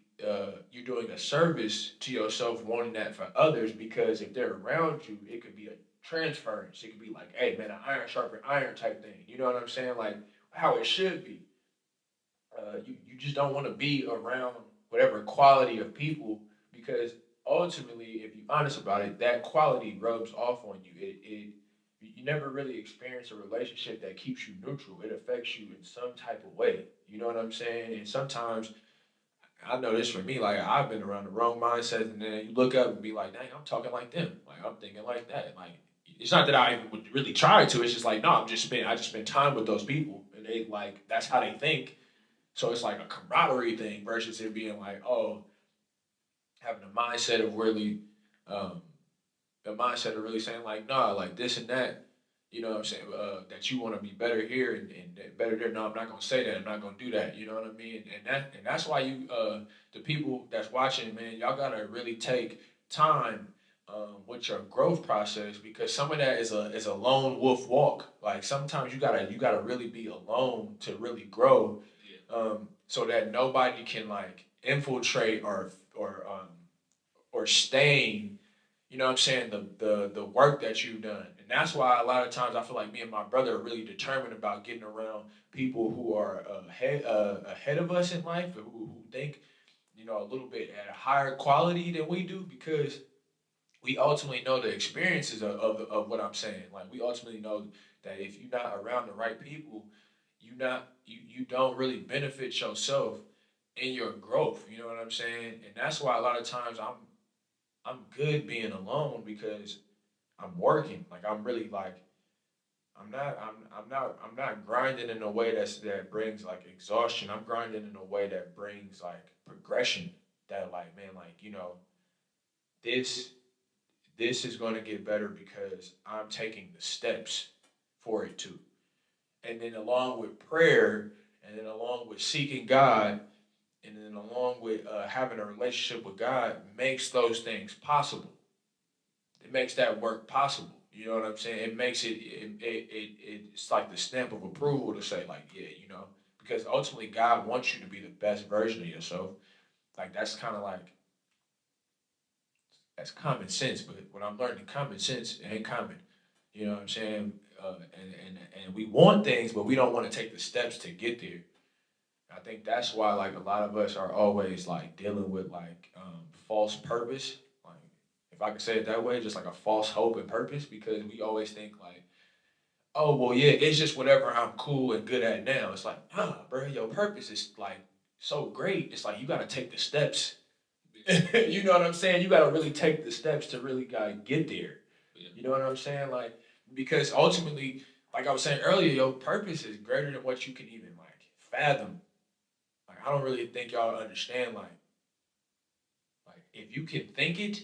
you're doing a service to yourself, wanting that for others. Because if they're around you, it could be a transference. It could be like, hey man, an iron sharpen iron type thing. You know what I'm saying? Like how it should be. You just don't want to be around whatever quality of people because ultimately, if you're honest about it, that quality rubs off on you. It you never really experience a relationship that keeps you neutral. It affects you in some type of way. You know what I'm saying? And sometimes I know this for me. Like I've been around the wrong mindset, and then you look up and be like, "Dang, I'm talking like them. Like I'm thinking like that." Like it's not that I would really try to. It's just like, no, I just spend time with those people, and they like that's how they think. So it's like a camaraderie thing versus it being like, oh, having a mindset of really, um, the mindset of really saying like, nah, like this and that. You know what I'm saying? That you want to be better here and better there. No, I'm not gonna say that. I'm not gonna do that. You know what I mean? And that's why the people that's watching, man, y'all gotta really take time with your growth process because some of that is a lone wolf walk. Like sometimes you gotta really be alone to really grow, so that nobody can like infiltrate or stain, you know what I'm saying, the work that you've done. And that's why a lot of times I feel like me and my brother are really determined about getting around people who are ahead of us in life, who think, a little bit at a higher quality than we do, because we ultimately know the experiences of what I'm saying. Like we ultimately know that if you're not around the right people, you don't really benefit yourself in your growth. You know what I'm saying? And that's why a lot of times I'm good being alone because I'm working. Like I'm really like I'm not grinding in a way that brings like exhaustion. I'm grinding in a way that brings like progression. That like man, like this this is going to get better because I'm taking the steps for it to. and then along with prayer, and then along with seeking God, and then along with having a relationship with God, makes those things possible. It makes that work possible. You know what I'm saying? It makes it's like the stamp of approval to say like, yeah, because ultimately God wants you to be the best version of yourself. Like that's common sense, but when I'm learning common sense, it ain't common. You know what I'm saying? And we want things, but we don't want to take the steps to get there. I think that's why like a lot of us are always like dealing with like false purpose. Like if I could say it that way, just like a false hope and purpose, because we always think like, oh well, yeah, it's just whatever I'm cool and good at now. It's like, nah, bro, your purpose is like so great. It's like you got to take the steps. You know what I'm saying? You got to really take the steps to really get there. Yeah. You know what I'm saying? Like because ultimately, like I was saying earlier, your purpose is greater than what you can even like fathom. Like I don't really think y'all understand like if you can think it,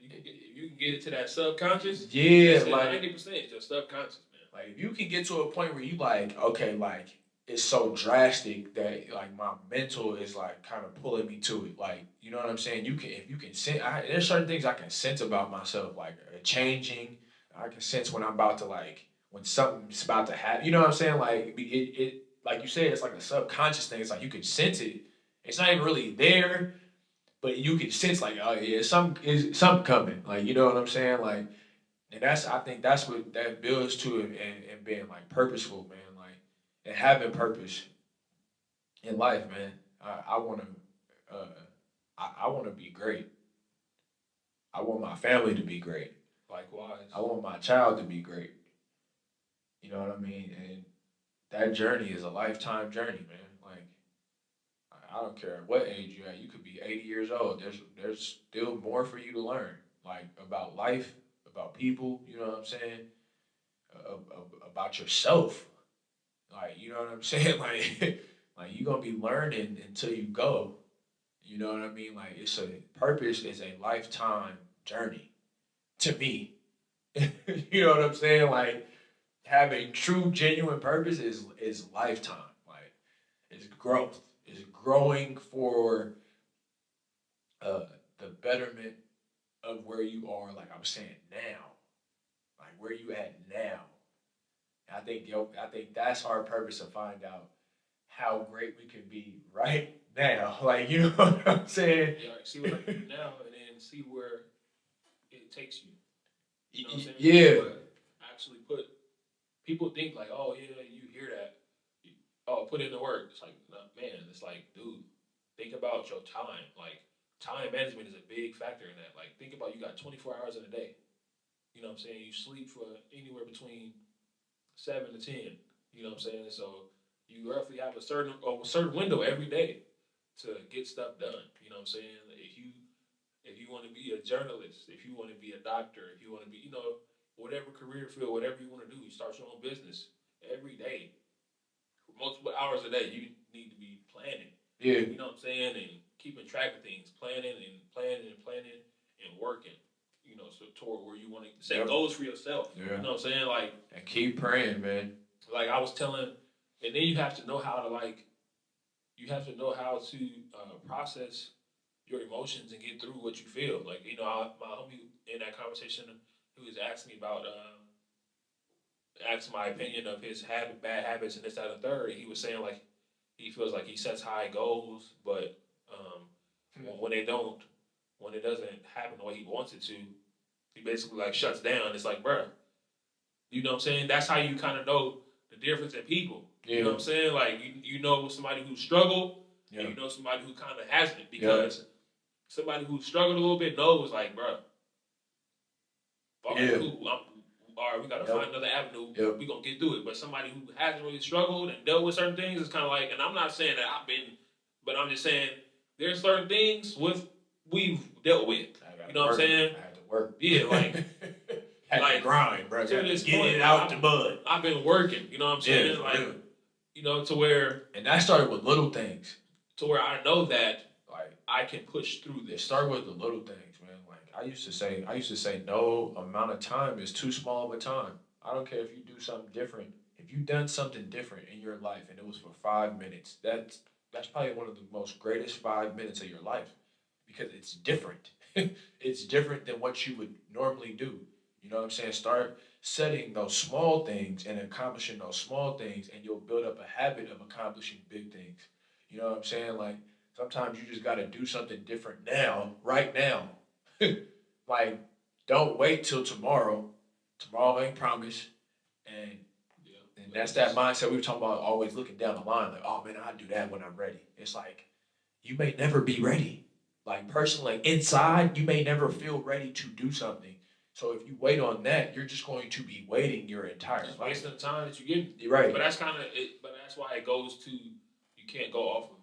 If you can get it to that subconscious, yeah, like 90% is your subconscious, man. like if you can get to a point where you like, okay, like it's so drastic that like my mental is like kind of pulling me to it. Like, you know what I'm saying? You can if you can sense there's certain things I can sense about myself, like changing. I can sense when I'm about to like when something's about to happen. You know what I'm saying? Like it like you said, it's like a subconscious thing. It's like you can sense it. It's not even really there, but you can sense like, oh yeah, something coming. Like, you know what I'm saying? Like, and that's I think that's what that builds to it and being like purposeful, man. Like and having purpose in life, man. I want to I want to be great. I want my family to be great. Likewise. I want my child to be great. You know what I mean? And that journey is a lifetime journey, man. Like I don't care what age you're at. You could be 80 years old. There's still more for you to learn, like about life, about people. You know what I'm saying? About yourself. Like you know what I'm saying? Like you're gonna be learning until you go. You know what I mean? Like it's a purpose is a lifetime journey to me. You know what I'm saying? Like having true genuine purpose is lifetime. Like it's growth. It's growing for uh, the betterment of where you are. Like I was saying now, like where you at now. I think that's our purpose to find out how great we can be right now. Like you know what I'm saying? Yeah, like, see what I can do now, and then see where it takes you. You know what I'm saying? Yeah. But actually put people think like, oh yeah, you hear that, oh put in the work. It's like, nah, man, it's like, dude, think about your time. Like time management is a big factor in that. Like think about you got 24 hours in a day. You know what I'm saying? You sleep for anywhere between 7 to 10. You know what I'm saying? So you roughly have a certain window every day to get stuff done. You know what I'm saying? If you want to be a journalist, if you want to be a doctor, if you want to be, whatever career field, whatever you want to do, you start your own business every day, for multiple hours a day. You need to be planning. Yeah. You know what I'm saying? And keeping track of things, planning and planning and planning and working. So toward where you want to set goals for yourself. Yeah. You know what I'm saying? Like, and keep praying, man. Like I was telling, and then you have to know how to process your emotions and get through what you feel. Like my homie in that conversation, he was asking me about, asking my opinion of his bad habits and this, that, and the third. And he was saying like he feels like he sets high goals, but when when it doesn't happen the way he wants it to, he basically like shuts down. It's like, bruh, you know what I'm saying? That's how you kind of know the difference in people. Yeah. You know what I'm saying? Like you know somebody who struggled, Yeah. and you know somebody who kind of hasn't, because somebody who struggled a little bit knows like, bruh, all right, cool. All right, we gotta find another avenue. Yep. We gonna get through it. But somebody who hasn't really struggled and dealt with certain things is kind of like, and I'm not saying that I've been, but I'm just saying there's certain things we've dealt with. You know what I'm saying? I had to work. Yeah, like had like to grind, bro. To this Get point, it out the mud. I've been working. You know what I'm saying? To where. And that started with little things. To where I know that like I can push through this. It started with the little things, man. Like I used to say no amount of time is too small of a time. I don't care if you do something different. If you've done something different in your life and it was for 5 minutes, that's probably one of the most greatest 5 minutes of your life because it's different. It's different than what you would normally do. You know what I'm saying? Start setting those small things and accomplishing those small things, and you'll build up a habit of accomplishing big things. You know what I'm saying? Like sometimes you just got to do something different now, right now. Like, don't wait till tomorrow. Tomorrow ain't promised. And and that's that mindset we were talking about, always looking down the line, like, oh man, I'll do that when I'm ready. It's like, you may never be ready. Like, personally, like, inside, you may never feel ready to do something. So if you wait on that, you're just going to be waiting your entire Just life. wasting the time that you get. You're right. But that's kind of it. But that's why it goes to you can't go off of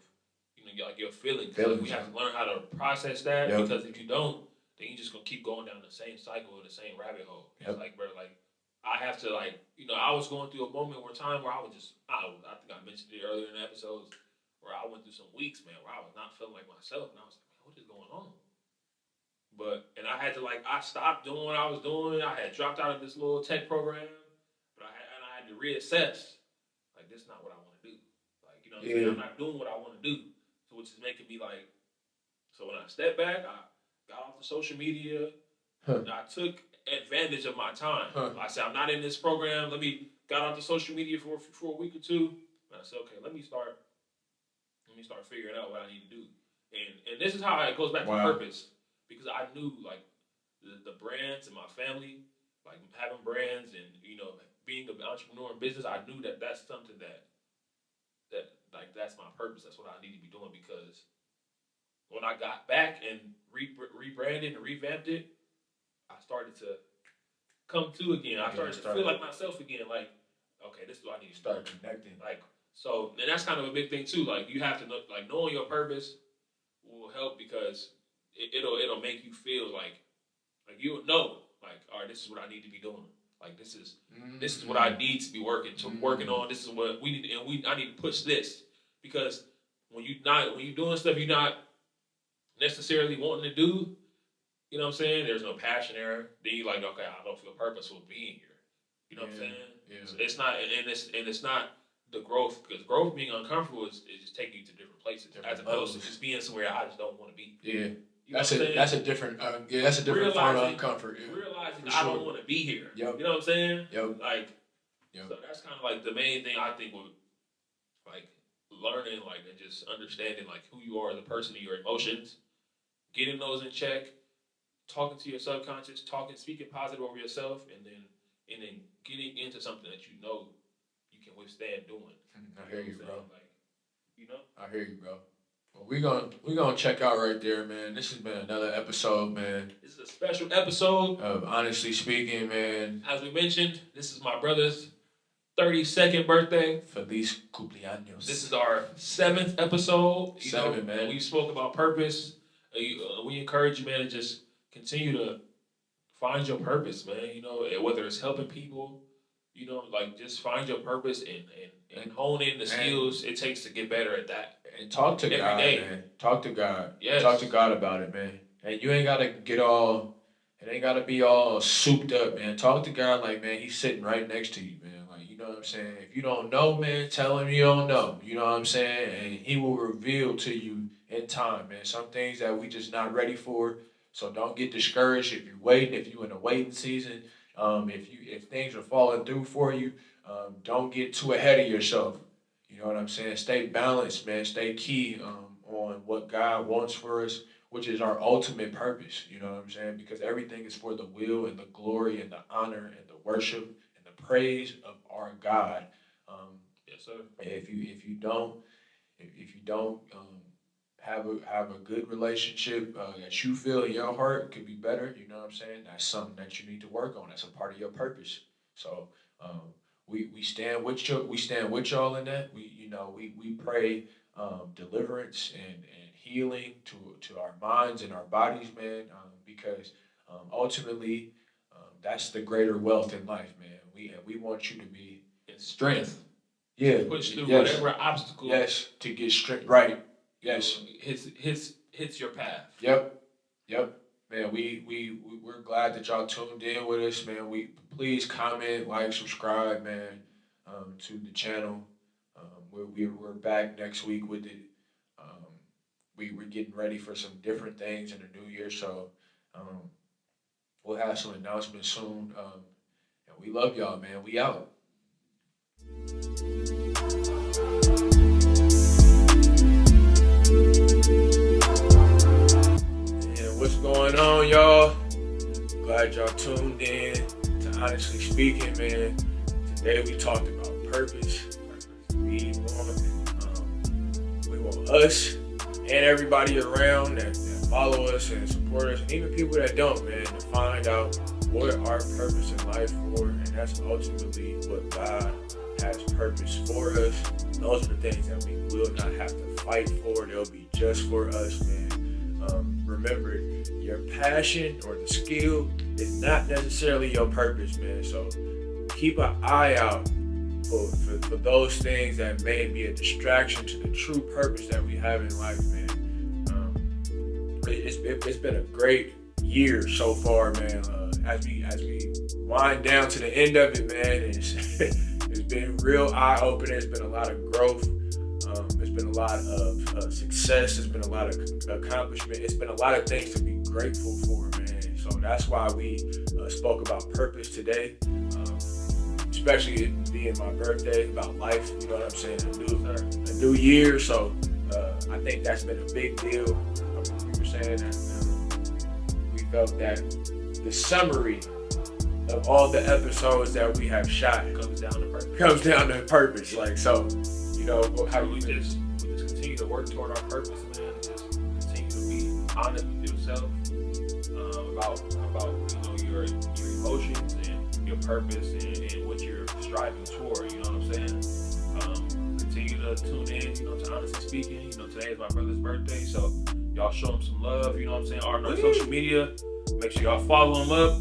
like your feelings. Feelings, We have to learn how to process that Yep. because if you don't, then you just gonna keep going down the same cycle or the same rabbit hole. It's Yep. like, bro, like I have to I was going through a moment where time where I think I mentioned it earlier in the episodes where I went through some weeks, man, where I was not feeling like myself, and I was like, man, what is going on? And I had to I stopped doing what I was doing. I had dropped out of this little tech program, but I had to reassess. Like, this is not what I want to do. Like, you know what I'm saying? I'm not doing what I want to do. So which is making me so when I stepped back, I got off the social media. I took advantage of my time. I said, I'm not in this program. Got off the social media for a week or two. And I said, okay, let me start figuring out what I need to do. And this is how it goes back to purpose. Because I knew the brands in my family, like having brands and being an entrepreneur in business, I knew that that's something that that's my purpose. That's what I need to be doing because when I got back and rebranded and revamped it, I started to come to again. I started to feel like myself again. Like, okay, this is what I need to start connecting. And that's kind of a big thing too. Like, you have to know, knowing your purpose will help because it'll make you feel like you'll know, all right, this is what I need to be doing. Like, this is what I need to be working on. This is what we need, and I need to push this because when you're doing stuff you're not necessarily wanting to do, you know what I'm saying? There's no passion there. Then you're like, okay, I don't feel purposeful being here. You know what I'm saying? Yeah. So it's not, and it's not the growth because growth being uncomfortable is just taking you to different places as opposed to just being somewhere I just don't want to be. Yeah. That's a different form of comfort. Yeah. Realizing I don't want to be here. Yep. You know what I'm saying? Yep. So that's kind of the main thing I think with learning and just understanding who you are as a person and your emotions, getting those in check, talking to your subconscious, speaking positive over yourself, and then getting into something that you know you can withstand doing. I hear you, bro. I hear you, bro. Well, we gonna check out right there, man. This has been another episode, man. This is a special episode of Honestly Speaking, man. As we mentioned, this is my brother's 32nd birthday. Feliz cumpleaños. This is our 7th episode. Man. We spoke about purpose. We encourage you, man, to just continue to find your purpose, man. Whether it's helping people, just find your purpose and hone in the skills it takes to get better at that. And talk to God, man. Talk to God. Yes. Talk to God about it, man. And you ain't got to it ain't got to be all souped up, man. Talk to God like, man, he's sitting right next to you, man. You know what I'm saying? If you don't know, man, tell him you don't know. You know what I'm saying? And he will reveal to you in time, man. Some things that we just not ready for. So don't get discouraged if you're waiting, if you're in a waiting season. If things are falling through for you, don't get too ahead of yourself. You know what I'm saying? Stay balanced, man. Stay key on what God wants for us, which is our ultimate purpose. You know what I'm saying? Because everything is for the will and the glory and the honor and the worship and the praise of our God. Yes, sir. If you don't have a good relationship that you feel in your heart could be better, you know what I'm saying? That's something that you need to work on. That's a part of your purpose. So we stand with y'all in that. We pray deliverance and healing to our minds and our bodies, man, because ultimately that's the greater wealth in life, man. We want you to be in strength. Yeah. Push through whatever obstacle. Yes, to get strength. Right. Yes. Hits your path. Yep. Man, we're glad that y'all tuned in with us, man. Please comment, like, subscribe, man, to the channel. We're back next week with it. We're getting ready for some different things in the new year, so we'll have some announcements soon. And we love y'all, man. We out. And what's going on, y'all? Glad y'all tuned in to Honestly Speaking, man. Today we talked about purpose. We want us and everybody around that follow us and support us, and even people that don't, man, to find out what our purpose in life for, and that's ultimately what God has purpose for us. Those are the things that we will not have to fight for. They'll be just for us, man. Remember, your passion or the skill is not necessarily your purpose, man. So keep an eye out for those things that may be a distraction to the true purpose that we have in life, man. It's been a great year so far, man. As we wind down to the end of it, man, it's been real eye-opening. It's been a lot of growth. It's been a lot of success. It's been a lot of accomplishment. It's been a lot of things to be grateful for, man. So that's why we spoke about purpose today, especially it being my birthday, about life. You know what I'm saying? A new year. So I think that's been a big deal. We were saying that we felt that the summary of all the episodes that we have shot comes down to purpose. Like, so, you know, how we just continue to work toward our purpose, man. Just continue to be honest with yourself about your emotions and your purpose and what you're striving toward. You know what I'm saying? Continue to tune in, to Honestly Speaking. Today is my brother's birthday, so y'all show him some love. You know what I'm saying? On our social media, make sure y'all follow him up.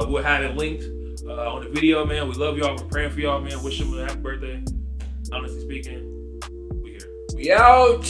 We'll have it linked on the video, man. We love y'all. We're praying for y'all, man. Wish him a happy birthday. Honestly Speaking, we here. We out.